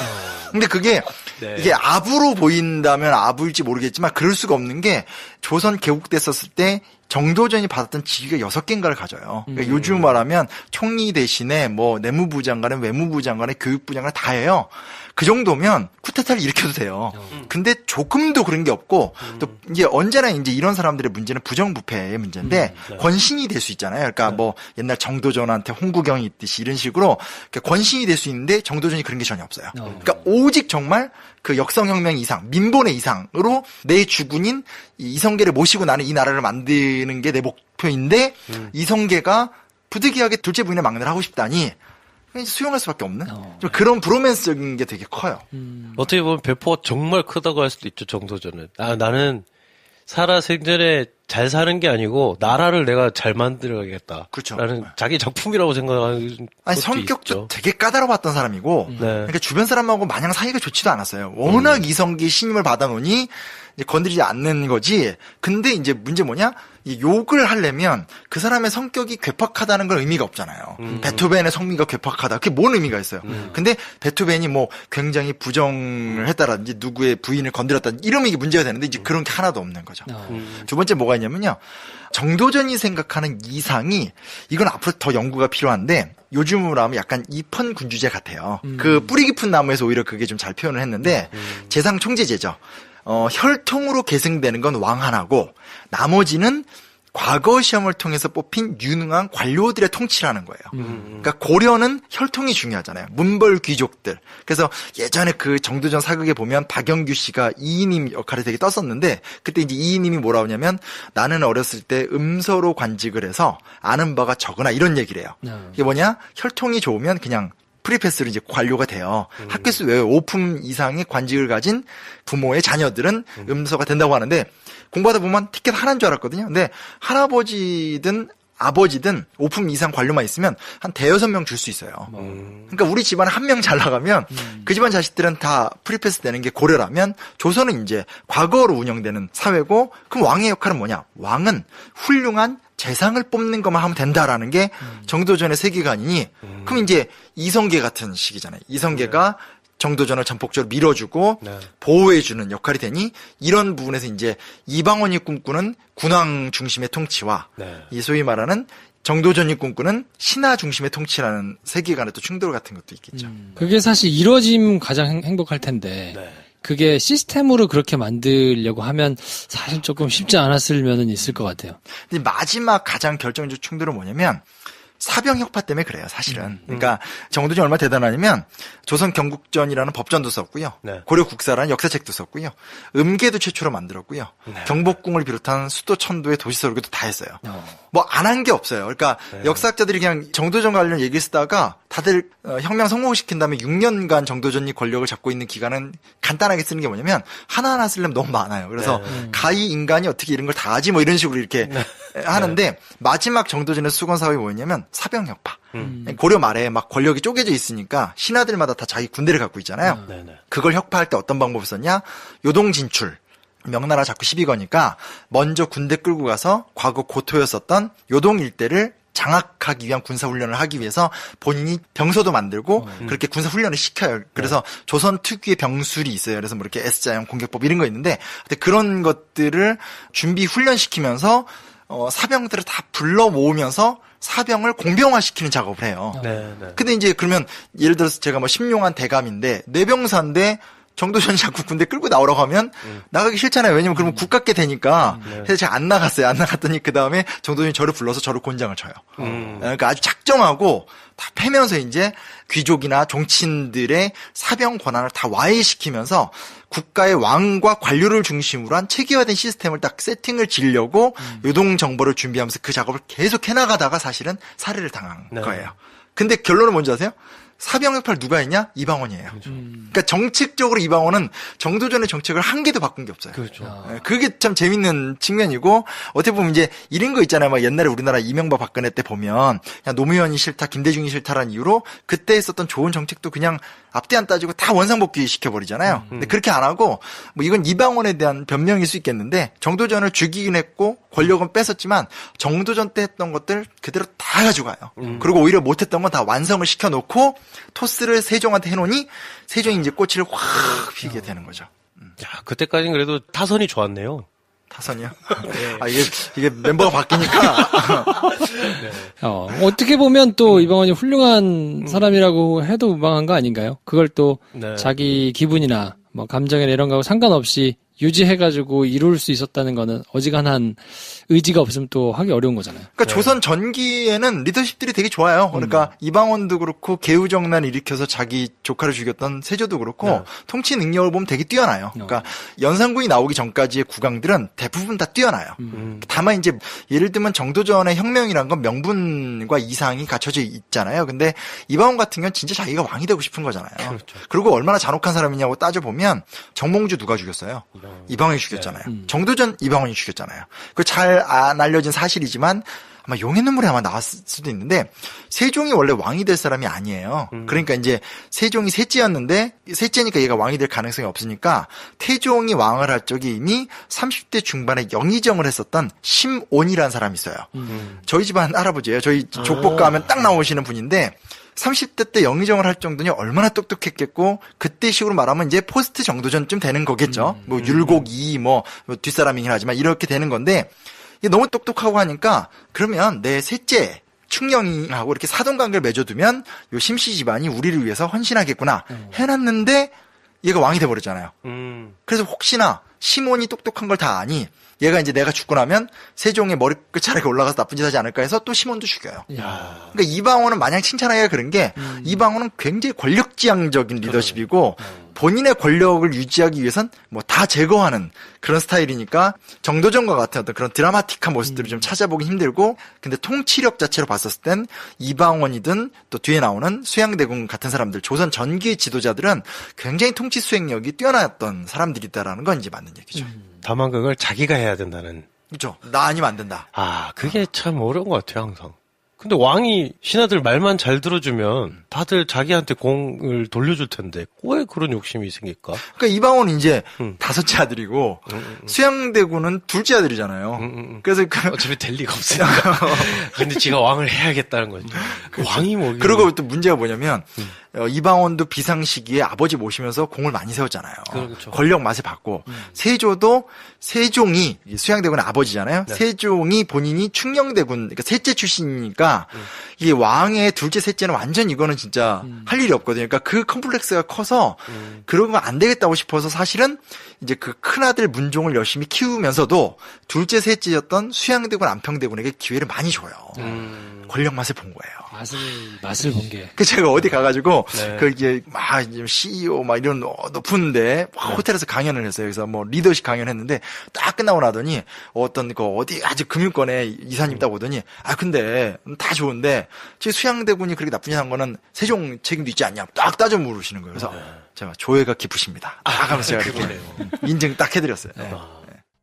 근데 그게 네. 이게 아부로 보인다면 아부일지 모르겠지만 그럴 수가 없는 게 조선 개국됐었을 때 정도전이 받았던 직위가 6개인가를 가져요. 그러니까 요즘 말하면 총리 대신에 뭐 내무부 장관은 외무부 장관은 교육부 장관은 다 해요. 그 정도면 쿠데타를 일으켜도 돼요. 근데 조금도 그런 게 없고 또 이제 언제나 이제 이런 사람들의 문제는 부정부패의 문제인데 권신이 될 수 있잖아요. 그러니까 뭐 옛날 정도전한테 홍구경이 있듯이 이런 식으로 권신이 될 수 있는데 정도전이 그런 게 전혀 없어요. 그러니까 오직 정말 그 역성혁명 이상, 민본의 이상으로 내 주군인 이성계를 모시고 나는 이 나라를 만드는 게 내 목표인데 이성계가 부득이하게 둘째 부인의 막내를 하고 싶다니 수용할 수밖에 없는 좀 그런 브로맨스적인 게 되게 커요. 어떻게 보면 배포가 정말 크다고 할 수도 있죠, 정도전은. 나는 살아생전에 잘 사는 게 아니고 나라를 내가 잘 만들어야겠다. 그렇죠. 라는 자기 작품이라고 생각하는 아니 것도 성격도 있죠. 되게 까다로웠던 사람이고 네. 그러니까 주변 사람하고 마냥 사이가 좋지도 않았어요. 워낙 이성계의 신임을 받아놓으니 이제 건드리지 않는 거지. 근데 이제 문제 뭐냐? 이 욕을 하려면 그 사람의 성격이 괴팍하다는 건 의미가 없잖아요. 베토벤의 성미가 괴팍하다. 그게 뭔 의미가 있어요. 근데 베토벤이 뭐 굉장히 부정을 했다라든지 누구의 부인을 건드렸다든지 이러면 이게 문제가 되는데 이제 그런 게 하나도 없는 거죠. 두 번째 뭐가 있냐면요. 정도전이 생각하는 이상이 이건 앞으로 더 연구가 필요한데 요즘으로 하면 약간 이펀 군주제 같아요. 그 뿌리 깊은 나무에서 오히려 그게 좀 잘 표현을 했는데 재상 총재제죠. 혈통으로 계승되는 건 왕 하나고 나머지는 과거 시험을 통해서 뽑힌 유능한 관료들의 통치라는 거예요. 그러니까 고려는 혈통이 중요하잖아요. 문벌 귀족들. 그래서 예전에 그 정도전 사극에 보면 박영규 씨가 이이님 역할이 되게 떴었는데 그때 이제 이이님이 뭐라 하냐면 나는 어렸을 때 음서로 관직을 해서 아는 바가 적으나 이런 얘기를 해요. 이게 뭐냐? 혈통이 좋으면 그냥 프리패스로 이제 관료가 돼요. 학교에서 왜 5품 이상의 관직을 가진 부모의 자녀들은 음서가 된다고 하는데 공부하다 보면 티켓 하나인 줄 알았거든요. 근데 할아버지든 아버지든 5품 이상 관료만 있으면 한 대여섯 명 줄 수 있어요. 그러니까 우리 집안에 한 명 잘 나가면 그 집안 자식들은 다 프리패스 되는 게 고려라면 조선은 이제 과거로 운영되는 사회고 그럼 왕의 역할은 뭐냐? 왕은 훌륭한 재상을 뽑는 것만 하면 된다라는 게 정도전의 세계관이니 그럼 이제 이성계 같은 식이잖아요. 이성계가 정도전을 전폭적으로 밀어주고 보호해주는 역할이 되니 이런 부분에서 이제 이방원이 꿈꾸는 군왕 중심의 통치와 이 소위 말하는 정도전이 꿈꾸는 신하 중심의 통치라는 세계관의 또 충돌 같은 것도 있겠죠. 그게 사실 이루어지면 가장 행복할 텐데 그게 시스템으로 그렇게 만들려고 하면 사실 조금 쉽지 않았을 면은 있을 것 같아요. 근데 마지막 가장 결정적 충돌은 뭐냐면 사병혁파 때문에 그래요, 사실은. 그러니까 정도전이 얼마나 대단하냐면 조선 경국전이라는 법전도 썼고요. 고려 국사라는 역사책도 썼고요. 음계도 최초로 만들었고요. 경복궁을 비롯한 수도 천도의 도시 설계도 다 했어요. 뭐 안 한 게 없어요. 그러니까 역사학자들이 그냥 정도전 관련 얘기 쓰다가 다들 혁명 성공시킨 다음에 6년간 정도전이 권력을 잡고 있는 기간은 간단하게 쓰는 게 뭐냐면 하나하나 쓰려면 너무 많아요. 그래서 가히 인간이 어떻게 이런 걸 다 하지 뭐 이런 식으로 이렇게 하는데 마지막 정도전의 수건 사업이 뭐였냐면 사병혁파. 고려 말에 막 권력이 쪼개져 있으니까 신하들마다 다 자기 군대를 갖고 있잖아요. 그걸 혁파할 때 어떤 방법을 썼냐? 요동 진출. 명나라 자꾸 시비 거니까 먼저 군대 끌고 가서 과거 고토였었던 요동 일대를 장악하기 위한 군사훈련을 하기 위해서 본인이 병서도 만들고 그렇게 군사훈련을 시켜요. 그래서 조선 특유의 병술이 있어요. 그래서 뭐 이렇게 S자형 공격법 이런 거 있는데 그런 것들을 준비 훈련시키면서 사병들을 다 불러 모으면서 사병을 공병화시키는 작업을 해요. 근데 이제 그러면 예를 들어서 제가 뭐 신용한 대감인데 내병사인데 정도전이 자꾸 군대 끌고 나오라고 하면 나가기 싫잖아요. 왜냐면 그러면 국가께 되니까. 그래서 제가 안 나갔어요. 안 나갔더니 그 다음에 정도전이 저를 불러서 저를 곤장을 쳐요. 그러니까 아주 작정하고 다 패면서 이제 귀족이나 종친들의 사병 권한을 다 와해시키면서 국가의 왕과 관료를 중심으로 한 체계화된 시스템을 딱 세팅을 지으려고 요동 정보를 준비하면서 그 작업을 계속 해나가다가 사실은 살해를 당한 거예요. 근데 결론은 뭔지 아세요? 사병 역할 누가 했냐? 이방원이에요. 그러니까 정책적으로 이방원은 정도전의 정책을 한 개도 바꾼 게 없어요. 그렇죠. 그게 참 재밌는 측면이고 어떻게 보면 이제 이런 거 있잖아요. 막 옛날에 우리나라 이명박 박근혜 때 보면 그냥 노무현이 싫다, 김대중이 싫다라는 이유로 그때 했었던 좋은 정책도 그냥 앞뒤 안 따지고 다 원상복귀 시켜버리잖아요. 근데 그렇게 안 하고 뭐 이건 이방원에 대한 변명일 수 있겠는데 정도전을 죽이긴 했고 권력은 뺏었지만 정도전 때 했던 것들 그대로 다 가져가요. 그리고 오히려 못했던 건 다 완성을 시켜놓고 토스를 세종한테 해놓으니 세종이 이제 꼬치를 확 피게 되는 거죠. 야, 그때까지는 그래도 타선이 좋았네요. 타선이요? 아, 이게 멤버가 바뀌니까. 어떻게 보면 또 이방원이 훌륭한 사람이라고 해도 무방한 거 아닌가요? 그걸 또 네. 자기 기분이나 뭐 감정이나 이런 거하고 상관없이 유지해가지고 이룰 수 있었다는 거는 어지간한 의지가 없으면 또 하기 어려운 거잖아요. 그러니까 조선 전기에는 리더십들이 되게 좋아요. 그러니까 이방원도 그렇고 개우정난 일으켜서 자기 조카를 죽였던 세조도 그렇고 통치 능력을 보면 되게 뛰어나요. 그러니까 연산군이 나오기 전까지의 국왕들은 대부분 다 뛰어나요. 다만 이제 예를 들면 정도전의 혁명이란 건 명분과 이상이 갖춰져 있잖아요. 근데 이방원 같은 경우는 진짜 자기가 왕이 되고 싶은 거잖아요. 그렇죠. 그리고 얼마나 잔혹한 사람이냐고 따져보면 정몽주 누가 죽였어요? 이방원이 죽였잖아요. 정도전 이방원이 죽였잖아요. 그 잘 안 알려진 사실이지만 아마 용의 눈물에 아마 나왔을 수도 있는데 세종이 원래 왕이 될 사람이 아니에요. 그러니까 이제 세종이 셋째였는데 셋째니까 얘가 왕이 될 가능성이 없으니까 태종이 왕을 할 적에 이미 30대 중반에 영의정을 했었던 심온이라는 사람이 있어요. 저희 집안 할아버지예요. 저희 족보가 하면 딱 나오시는 분인데 30대 때 영의정을 할 정도니 얼마나 똑똑했겠고 그때 식으로 말하면 이제 포스트 정도전쯤 되는 거겠죠. 뭐 율곡 2 뭐 뒷사람이긴 하지만 이렇게 되는 건데 이게 너무 똑똑하고 하니까 그러면 내 셋째 충령이하고 이렇게 사돈관계를 맺어두면 요 심씨 집안이 우리를 위해서 헌신하겠구나 해놨는데 얘가 왕이 돼버렸잖아요. 그래서 혹시나 시몬이 똑똑한 걸 다 아니 얘가 이제 내가 죽고 나면 세종의 머리 끝자락에 올라가서 나쁜 짓 하지 않을까 해서 또 시몬도 죽여요. 그러니까 이방원은 마냥 칭찬하기가 그런 게 이방원은 굉장히 권력지향적인 리더십이고 본인의 권력을 유지하기 위해선 뭐 다 제거하는 그런 스타일이니까 정도전과 같은 어떤 그런 드라마틱한 모습들을 좀 찾아보기 힘들고 근데 통치력 자체로 봤었을 땐 이방원이든 또 뒤에 나오는 수양대군 같은 사람들 조선 전기의 지도자들은 굉장히 통치 수행력이 뛰어났던 사람들이다라는 건 이제 맞는 얘기죠. 다만 그걸 자기가 해야 된다는. 그렇죠. 나 아니면 안 된다. 아, 그게 참 어려운 것 같아요, 항상. 근데 왕이 신하들 말만 잘 들어주면 다들 자기한테 공을 돌려줄 텐데 왜 그런 욕심이 생길까? 그러니까 이방원은 이제 다섯째 아들이고 수양대군은 둘째 아들이잖아요. 그래서 어차피 될 리가 없으니까. 근데 지가 왕을 해야겠다는 거죠. 왕이 뭐. 그리고 또 문제가 뭐냐면 이방원도 비상시기에 아버지 모시면서 공을 많이 세웠잖아요. 그렇죠. 권력 맛을 봤고 세조도 세종이 수양대군의 아버지잖아요. 네. 세종이 본인이 충녕대군 그러니까 셋째 출신이니까 이게 왕의 둘째 셋째는 완전 이거는 진짜 할 일이 없거든요. 그러니까 그 컴플렉스가 커서 그런 거 안 되겠다고 싶어서 사실은 이제 그 큰아들 문종을 열심히 키우면서도 둘째 셋째였던 수양대군 안평대군에게 기회를 많이 줘요. 권력 맛을 본 거예요. 맛을 본 게. 그 제가 어디 가가지고 네. 그 이제 막 이제 CEO 막 이런 높은데 호텔에서 강연을 했어요. 그래서 뭐 리더십 강연했는데 딱 끝나고 나더니 어떤 그 어디 아주 금융권에 이사님 딱 오더니 아 근데 다 좋은데 제 수양대군이 그렇게 나쁜 짓 한 거는 세종 책임도 있지 않냐 딱 따져 물으시는 거예요. 그래서 제가 조회가 깊으십니다. 딱 하면서 제가 이렇게 인증 딱 해드렸어요. 네.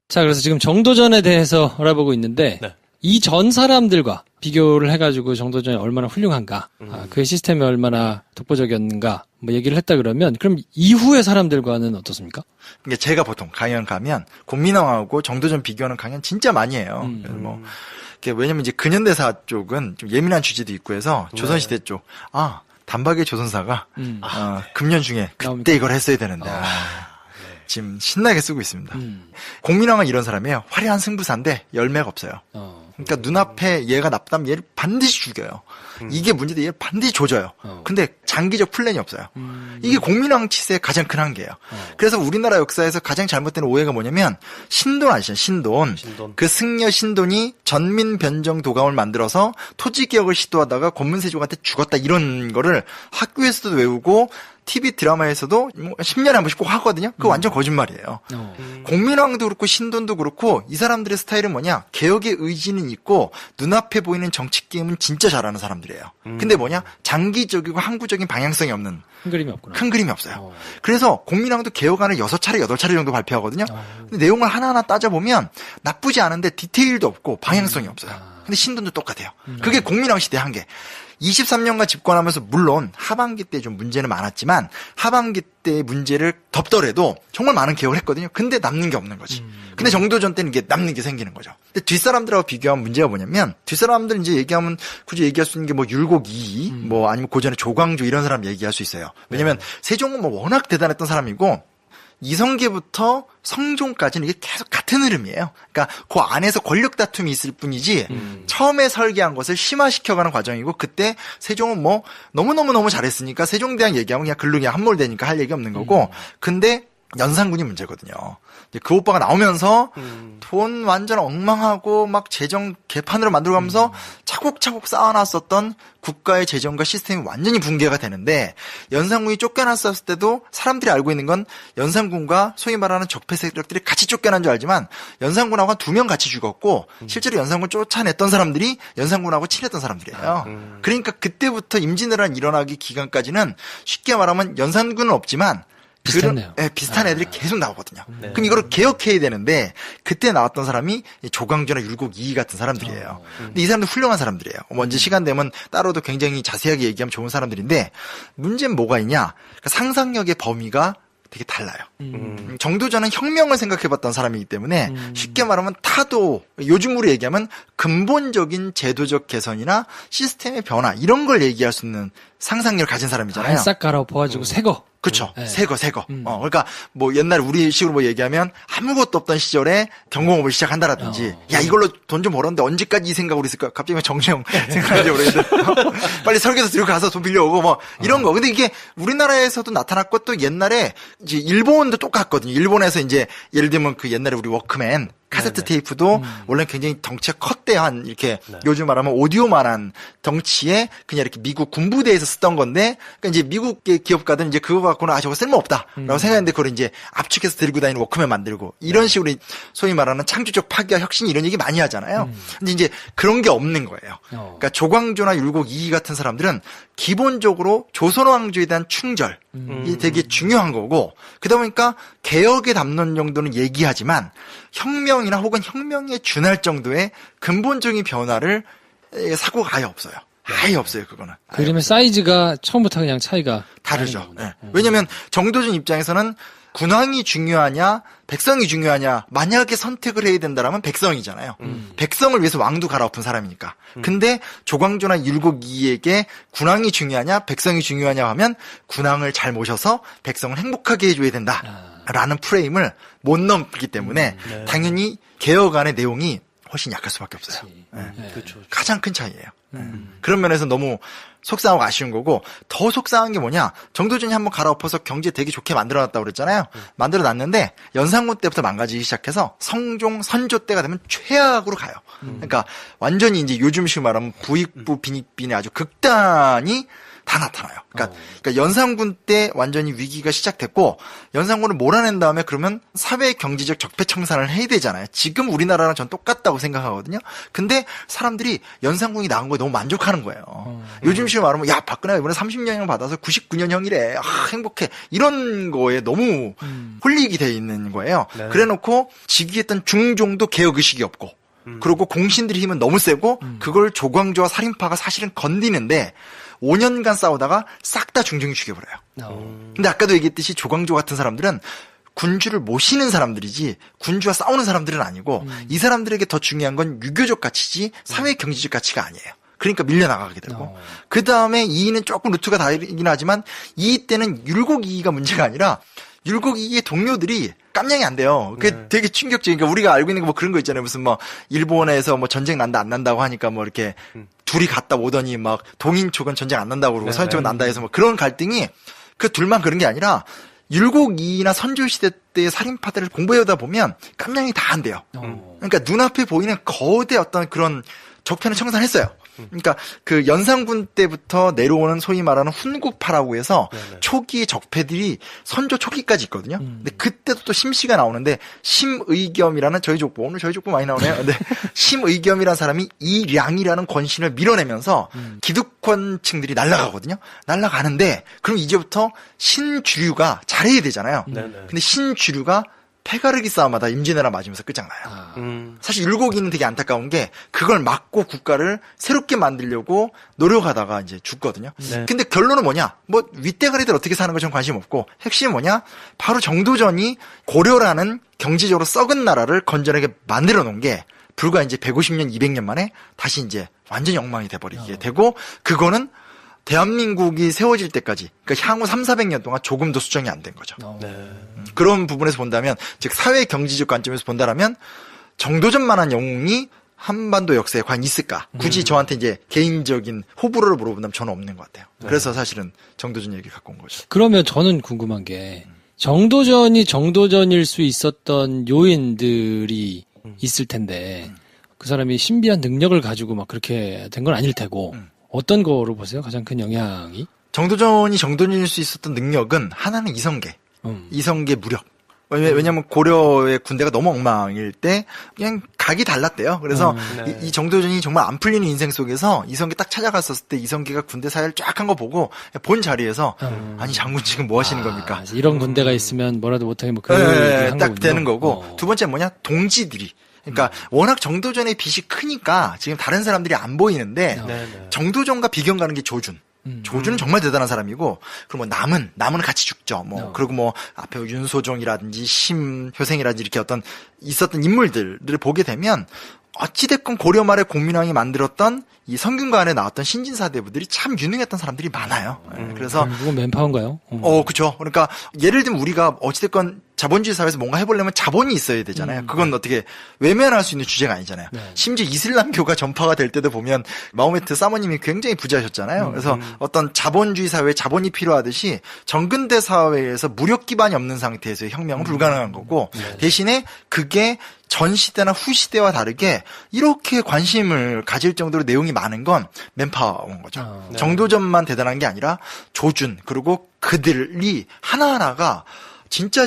자, 그래서 지금 정도전에 대해서 알아보고 있는데 네. 이 전 사람들과 비교를 해가지고 정도전이 얼마나 훌륭한가, 그 시스템이 얼마나 독보적이었는가, 뭐 얘기를 했다 그러면 그럼 이후의 사람들과는 어떻습니까? 이게 제가 보통 강연 가면 공민왕하고 정도전 비교하는 강연 진짜 많이 해요. 그래서 뭐 왜냐면 이제 근현대사 쪽은 좀 예민한 주제도 있고 해서 조선시대 쪽 단박에 조선사가 금년 중에 그때 나옵니까? 이걸 했어야 되는데 지금 신나게 쓰고 있습니다. 공민왕은 이런 사람이에요. 화려한 승부사인데 열매가 없어요. 그러니까 눈앞에 얘가 나쁘다면 얘를 반드시 죽여요. 이게 문제인데 얘를 반드시 조져요. 근데 장기적 플랜이 없어요. 이게 공민왕치세의 가장 큰 한계예요. 그래서 우리나라 역사에서 가장 잘못된 오해가 뭐냐면 신돈 아시죠? 신돈. 그 승려 신돈이 전민 변정 도감을 만들어서 토지 개혁을 시도하다가 권문세족한테 죽었다 이런 거를 학교에서도 외우고 TV 드라마에서도 뭐 10년에 한 번씩 꼭 하거든요. 그거 완전 거짓말이에요. 공민왕도 그렇고 신돈도 그렇고 이 사람들의 스타일은 뭐냐? 개혁의 의지는 있고 눈앞에 보이는 정치 게임은 진짜 잘하는 사람들이에요. 근데 뭐냐? 장기적이고 항구적인 방향성이 없는 큰 그림이 없구나. 큰 그림이 없어요. 그래서 공민왕도 개혁안을 6차례, 8차례 정도 발표하거든요. 근데 내용을 하나하나 따져보면 나쁘지 않은데 디테일도 없고 방향성이 없어요. 근데 신돈도 똑같아요. 그게 공민왕 시대의 한계. 23년간 집권하면서 물론 하반기 때 좀 문제는 많았지만 하반기 때의 문제를 덮더라도 정말 많은 개혁을 했거든요. 근데 남는 게 없는 거지. 근데 정도전 때는 이게 남는 게 생기는 거죠. 근데 뒷사람들하고 비교하면 문제가 뭐냐면 뒷사람들 이제 얘기하면 굳이 얘기할 수 있는 게 뭐 율곡이 뭐 아니면 고전에 조광조 이런 사람 얘기할 수 있어요. 왜냐면 세종은 뭐 워낙 대단했던 사람이고 이성계부터 성종까지는 이게 계속 같은 흐름이에요. 그러니까 그 안에서 권력 다툼이 있을 뿐이지 처음에 설계한 것을 심화시켜가는 과정이고 그때 세종은 뭐 너무 잘했으니까 세종대왕 얘기하면 그냥 글로 그냥 함몰되니까 할 얘기 없는 거고 근데 연산군이 문제거든요. 이제 그 오빠가 나오면서 돈 완전 엉망하고 막 재정 개판으로 만들어가면서 차곡차곡 쌓아놨었던 국가의 재정과 시스템이 완전히 붕괴가 되는데 연산군이 쫓겨났었을 때도 사람들이 알고 있는 건 연산군과 소위 말하는 적폐 세력들이 같이 쫓겨난 줄 알지만 연산군하고 한 2명 같이 죽었고 실제로 연산군 쫓아냈던 사람들이 연산군하고 친했던 사람들이에요. 그러니까 그때부터 임진왜란 일어나기 기간까지는 쉽게 말하면 연산군은 없지만 비슷했네요. 네, 비슷한 애들이 계속 나오거든요. 그럼 이거를 개혁해야 되는데 그때 나왔던 사람이 조광조나 율곡 이이 같은 사람들이에요. 근데 이 사람들 훌륭한 사람들이에요. 먼저 시간 되면 따로도 굉장히 자세하게 얘기하면 좋은 사람들인데 문제는 뭐가 있냐? 그러니까 상상력의 범위가 되게 달라요. 정도전은 혁명을 생각해봤던 사람이기 때문에 쉽게 말하면 타도 요즘으로 얘기하면 근본적인 제도적 개선이나 시스템의 변화 이런 걸 얘기할 수 있는 상상력을 가진 사람이잖아요. 싹 갈아엎어가지고 새거. 그렇죠. 네. 새거. 그러니까 뭐 옛날 우리 식으로 뭐 얘기하면 아무것도 없던 시절에 경공업을 시작한다라든지 야 이걸로 돈 좀 벌었는데 언제까지 이 생각으로 있을까? 갑자기 정재영 생각하죠. 빨리 설계도 들고 가서 돈 빌려오고 뭐 이런 거. 근데 이게 우리나라에서도 나타났고 또 옛날에 이제 일본도 똑같거든요. 일본에서 이제 예를 들면 그 옛날에 우리 워크맨 카세트 테이프도 원래 굉장히 덩치가 컸대한 이렇게 요즘 말하면 오디오만한 덩치에 그냥 이렇게 미국 군부대에서 쓰던 건데 그러니까 이제 미국의 기업가들은 이제 그거 갖고는 저거 쓸모없다라고 생각했는데 그걸 이제 압축해서 들고 다니는 워크맨 만들고 이런 식으로 소위 말하는 창조적 파괴와 혁신 이런 얘기 많이 하잖아요. 근데 이제 그런 게 없는 거예요. 그러니까 조광조나 율곡 이이 같은 사람들은 기본적으로 조선 왕조에 대한 충절이 되게 중요한 거고 그러다 보니까 개혁의 담론 정도는 얘기하지만 혁명이나 혹은 혁명에 준할 정도의 근본적인 변화를 사고가 아예 없어요. 아예 없어요, 그거는. 그림의 사이즈가 처음부터 그냥 차이가 다르죠. 네. 왜냐면 정도전 입장에서는 군왕이 중요하냐, 백성이 중요하냐, 만약에 선택을 해야 된다라면 백성이잖아요. 백성을 위해서 왕도 갈아엎은 사람이니까. 근데 조광조나 율곡 이이에게 군왕이 중요하냐, 백성이 중요하냐 하면 군왕을 잘 모셔서 백성을 행복하게 해줘야 된다라는 프레임을 못 넘기 때문에 당연히 개혁안의 내용이 훨씬 약할 수밖에 없어요. 그렇죠. 가장 큰 차이예요. 그런 면에서 너무 속상하고 아쉬운 거고 더 속상한 게 뭐냐 정도전이 한번 갈아엎어서 경제 되게 좋게 만들어놨다고 그랬잖아요. 만들어놨는데 연산군 때부터 망가지기 시작해서 성종 선조 때가 되면 최악으로 가요. 그러니까 완전히 이제 요즘식 말하면 부익부 빈익빈의 아주 극단이 다 나타나요. 그러니까 연산군 때 완전히 위기가 시작됐고 연산군을 몰아낸 다음에 그러면 사회 경제적 적폐청산을 해야 되잖아요. 지금 우리나라랑 전 똑같다고 생각하거든요. 근데 사람들이 연산군이 나온 거에 너무 만족하는 거예요. 요즘식으로 말하면 야 박근혜가 이번에 30년형 받아서 99년형이래. 행복해. 이런 거에 너무 홀릭이 돼 있는 거예요. 네. 그래놓고 즉위했던 중종도 개혁의식이 없고 그리고 공신들의 힘은 너무 세고 그걸 조광조와 살인파가 사실은 건드리는데 5년간 싸우다가 싹 다 중종이 죽여버려요. 근데 아까도 얘기했듯이 조광조 같은 사람들은 군주를 모시는 사람들이지 군주와 싸우는 사람들은 아니고 이 사람들에게 더 중요한 건 유교적 가치지 사회 경제적 가치가 아니에요. 그러니까 밀려나가게 되고 그 다음에 이이는 조금 루트가 다르긴 하지만 이이 때는 율곡 이이가 문제가 아니라 율곡이의 동료들이 깜냥이 안 돼요. 그게 되게 충격적이니까 우리가 알고 있는 거 뭐 그런 거 있잖아요. 무슨 뭐 일본에서 뭐 전쟁 난다 안 난다고 하니까 뭐 이렇게 둘이 갔다 오더니 막 동인쪽은 전쟁 안 난다고 그러고 서인 쪽은 난다 해서 뭐 그런 갈등이 그 둘만 그런 게 아니라 율곡이나 선조시대 때의 살인파들을 공부해오다 보면 깜냥이 다 안 돼요. 그러니까 눈앞에 보이는 거대 어떤 그런 적폐는 청산했어요. 그러니까 그 연산군 때부터 내려오는 소위 말하는 훈국파라고 해서 초기의 적폐들이 선조 초기까지 있거든요. 근데 그때도 또 심씨가 나오는데 심의겸이라는 저희 족보, 오늘 저희 족보 많이 나오네요. 근데 심의겸이라는 사람이 이량이라는 권신을 밀어내면서 기득권층들이 날아가거든요. 날아가는데 그럼 이제부터 신주류가 잘해야 되잖아요. 근데 신주류가 패가르기 싸움하다 임진왜란 맞으면서 끝장나요. 사실 율곡이는 되게 안타까운 게 그걸 막고 국가를 새롭게 만들려고 노력하다가 이제 죽거든요. 근데 결론은 뭐냐? 뭐 윗대가리들 어떻게 사는 거 전 관심 없고 핵심이 뭐냐? 바로 정도전이 고려라는 경제적으로 썩은 나라를 건전하게 만들어 놓은 게 불과 이제 150년, 200년 만에 다시 이제 완전히 엉망이 돼버리게 되고 그거는 대한민국이 세워질 때까지, 그러니까 향후 300~400년 동안 조금도 수정이 안 된 거죠. 그런 부분에서 본다면, 즉 사회 경제적 관점에서 본다면 정도전만한 영웅이 한반도 역사에 과연 있을까? 굳이 저한테 이제 개인적인 호불호를 물어본다면 저는 없는 것 같아요. 그래서 사실은 정도전 얘기를 갖고 온 거죠. 그러면 저는 궁금한 게 정도전이 정도전일 수 있었던 요인들이 있을 텐데 그 사람이 신비한 능력을 가지고 막 그렇게 된 건 아닐 테고 어떤 거로 보세요? 가장 큰 영향이? 정도전이 정도전일 수 있었던 능력은 하나는 이성계. 이성계 무력. 왜냐면 고려의 군대가 너무 엉망일 때 그냥 각이 달랐대요. 그래서 이 정도전이 정말 안 풀리는 인생 속에서 이성계 딱 찾아갔었을 때 이성계가 군대 사회를 쫙 한 거 보고 본 자리에서 아니 장군 지금 뭐 하시는 겁니까? 이런 군대가 있으면 뭐라도 못하게 뭐 그런 한 딱 거군요. 되는 거고 두 번째 뭐냐? 동지들이. 그러니까 워낙 정도전의 빛이 크니까 지금 다른 사람들이 안 보이는데 정도전과 비견 가는 게 조준. 조준은 정말 대단한 사람이고, 그리고 뭐 남은 같이 죽죠. 뭐, 그리고 뭐, 앞에 윤소종이라든지 심효생이라든지 이렇게 어떤 있었던 인물들을 보게 되면, 어찌됐건 고려 말의 공민왕이 만들었던 이 성균관 안에 나왔던 신진사대부들이 참 유능했던 사람들이 많아요. 그래서. 그건 맨파워인가요? 그죠. 그러니까 예를 들면 우리가 어찌됐건 자본주의 사회에서 뭔가 해보려면 자본이 있어야 되잖아요. 그건 어떻게 외면할 수 있는 주제가 아니잖아요. 심지어 이슬람교가 전파가 될 때도 보면 마호메트 사모님이 굉장히 부자셨잖아요. 그래서 어떤 자본주의 사회에 자본이 필요하듯이 정근대 사회에서 무력 기반이 없는 상태에서의 혁명은 불가능한 거고 대신에 그게 전 시대나 후 시대와 다르게 이렇게 관심을 가질 정도로 내용이 많은 건 맨파워인 거죠. 정도전만 대단한 게 아니라 조준 그리고 그들이 하나하나가 진짜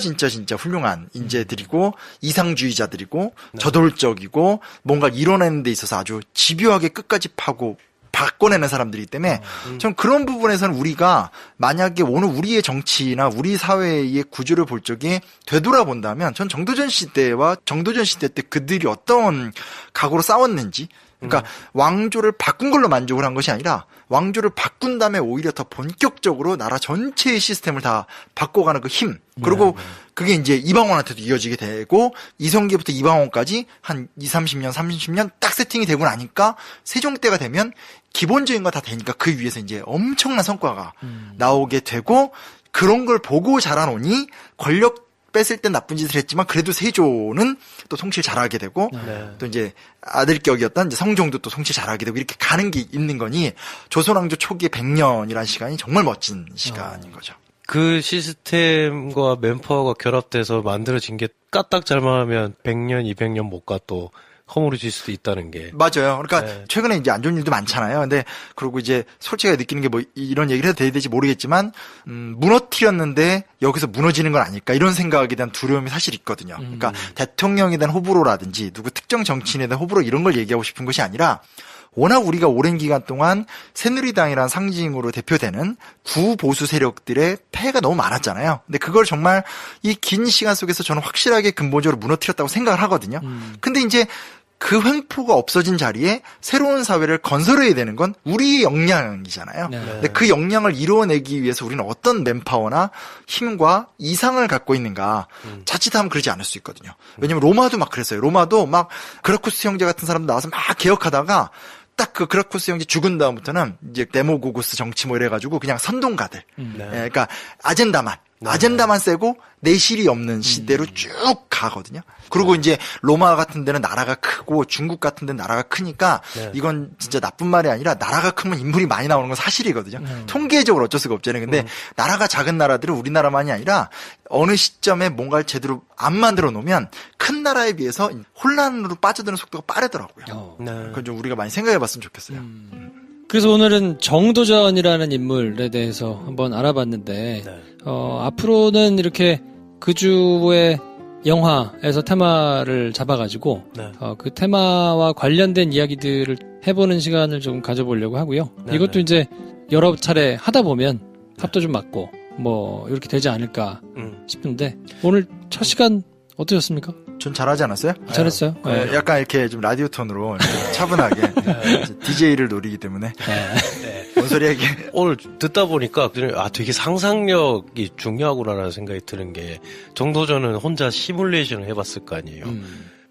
훌륭한 인재들이고 이상주의자들이고 저돌적이고 뭔가 이뤄내는 데 있어서 아주 집요하게 끝까지 파고 바꿔내는 사람들이기 때문에 전 그런 부분에서는 우리가 만약에 오늘 우리의 정치나 우리 사회의 구조를 볼 적에 되돌아본다면 전 정도전 시대 때 그들이 어떤 각오로 싸웠는지 그러니까 왕조를 바꾼 걸로 만족을 한 것이 아니라 왕조를 바꾼 다음에 오히려 더 본격적으로 나라 전체의 시스템을 다 바꿔가는 그 힘. 그리고 그게 이제 이방원한테도 이어지게 되고 이성계부터 이방원까지 한 20~30년, 30년 딱 세팅이 되고 나니까 세종 때가 되면 기본적인 거 다 되니까 그 위에서 이제 엄청난 성과가 나오게 되고 그런 걸 보고 자라노니 권력 뺐을 땐 나쁜 짓을 했지만 그래도 세조는 또 통치를 잘하게 되고 또 이제 아들격이었던 이제 성종도 또 통치 잘하게 되고 이렇게 가는 게 있는 거니 조선왕조 초기의 100년이라는 시간이 정말 멋진 시간인 거죠. 그 시스템과 맨파워가 결합돼서 만들어진 게 까딱 잘못하면 100년, 200년 못 가 또 허물어질 수도 있다는 게. 맞아요. 그러니까 최근에 이제 안 좋은 일도 많잖아요. 근데 그리고 이제 솔직하게 느끼는 게 뭐 이런 얘기를 해도 돼야 될지 모르겠지만 무너뜨렸는데 여기서 무너지는 건 아닐까 이런 생각에 대한 두려움이 사실 있거든요. 그러니까 대통령에 대한 호불호라든지 누구 특정 정치인에 대한 호불호 이런 걸 얘기하고 싶은 것이 아니라 워낙 우리가 오랜 기간 동안 새누리당이라는 상징으로 대표되는 구보수 세력들의 폐해가 너무 많았잖아요. 근데 그걸 정말 이 긴 시간 속에서 저는 확실하게 근본적으로 무너뜨렸다고 생각을 하거든요. 근데 이제 그 횡포가 없어진 자리에 새로운 사회를 건설해야 되는 건 우리의 역량이잖아요. 근데 그 역량을 이루어내기 위해서 우리는 어떤 맨파워나 힘과 이상을 갖고 있는가 자칫하면 그러지 않을 수 있거든요. 왜냐면 로마도 막 그랬어요. 로마도 막 그라쿠스 형제 같은 사람도 나와서 막 개혁하다가 딱 그 그라쿠스 형제 죽은 다음부터는 이제 데모고구스 정치 뭐 이래가지고 그냥 선동가들. 그러니까 아젠다만. 아젠다만 세고 내실이 없는 시대로 쭉 가거든요. 그리고 이제 로마 같은 데는 나라가 크고 중국 같은 데는 나라가 크니까 이건 진짜 나쁜 말이 아니라 나라가 크면 인물이 많이 나오는 건 사실이거든요. 통계적으로 어쩔 수가 없잖아요. 근데 나라가 작은 나라들은 우리나라만이 아니라 어느 시점에 뭔가를 제대로 안 만들어 놓으면 큰 나라에 비해서 혼란으로 빠져드는 속도가 빠르더라고요. 그건 좀 우리가 많이 생각해 봤으면 좋겠어요. 그래서 오늘은 정도전이라는 인물에 대해서 한번 알아봤는데 앞으로는 이렇게 그 주의 영화에서 테마를 잡아가지고 그 테마와 관련된 이야기들을 해보는 시간을 좀 가져보려고 하고요. 이것도 이제 여러 차례 하다 보면 합도 좀 맞고 뭐 이렇게 되지 않을까 싶은데 오늘 첫 시간 어떠셨습니까? 전 잘하지 않았어요? 잘했어요. 네. 약간 이렇게 좀 라디오 톤으로 이렇게 차분하게 DJ를 노리기 때문에 뭔 소리야 이게. 오늘 듣다 보니까 되게 상상력이 중요하구나라는 생각이 드는 게 정도전은 혼자 시뮬레이션을 해봤을 거 아니에요.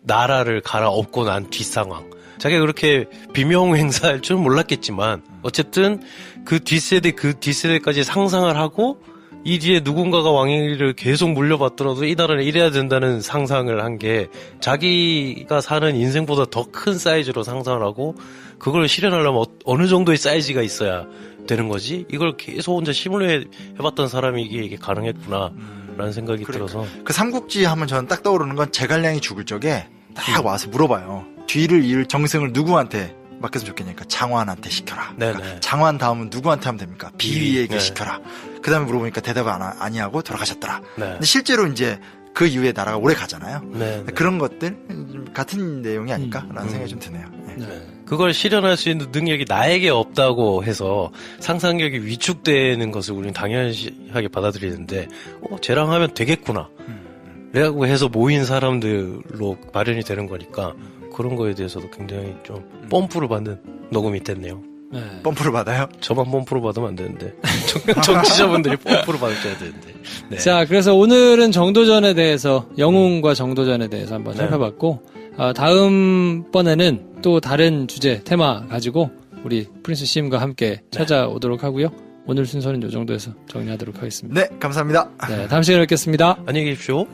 나라를 갈아엎고 난 뒷상황. 자기가 그렇게 비명 행사할 줄은 몰랐겠지만 어쨌든 그 뒷세대까지 상상을 하고 이 뒤에 누군가가 왕위를 계속 물려받더라도 이 나라는 이래야 된다는 상상을 한 게 자기가 사는 인생보다 더 큰 사이즈로 상상을 하고 그걸 실현하려면 어느 정도의 사이즈가 있어야 되는 거지? 이걸 계속 혼자 시뮬레 해봤던 사람이 이게 가능했구나 라는 생각이 들어서 그 삼국지 하면 저는 딱 떠오르는 건 제갈량이 죽을 적에 딱 와서 물어봐요. 뒤를 이을 정승을 누구한테 맡겼으면 좋겠냐니까 장환한테 시켜라. 그러니까 장환 다음은 누구한테 하면 됩니까? 비위에게 시켜라. 그 다음에 물어보니까 대답을 아니하고 돌아가셨더라. 근데 실제로 이제 그 이후에 나라가 오래 가잖아요. 그런 것들 같은 내용이 아닐까라는 생각이 좀 드네요. 그걸 실현할 수 있는 능력이 나에게 없다고 해서 상상력이 위축되는 것을 우리는 당연하게 받아들이는데 쟤랑 하면 되겠구나 라고 해서 모인 사람들로 마련이 되는 거니까 그런 거에 대해서도 굉장히 좀 뽐뿌를 받는 녹음이 됐네요. 펌프를 받아요? 저만 pom프로 받으면 안 되는데 정치자분들이 pom프로 받아줘야 되는데. 네. 자, 그래서 오늘은 정도전에 대해서 영웅과 정도전에 대해서 한번 살펴봤고 다음번에는 또 다른 주제 테마 가지고 우리 프린스 CM과 함께 찾아오도록 하고요. 오늘 순서는 이 정도에서 정리하도록 하겠습니다. 네, 감사합니다. 네, 다음 시간에 뵙겠습니다. 안녕히 계십시오.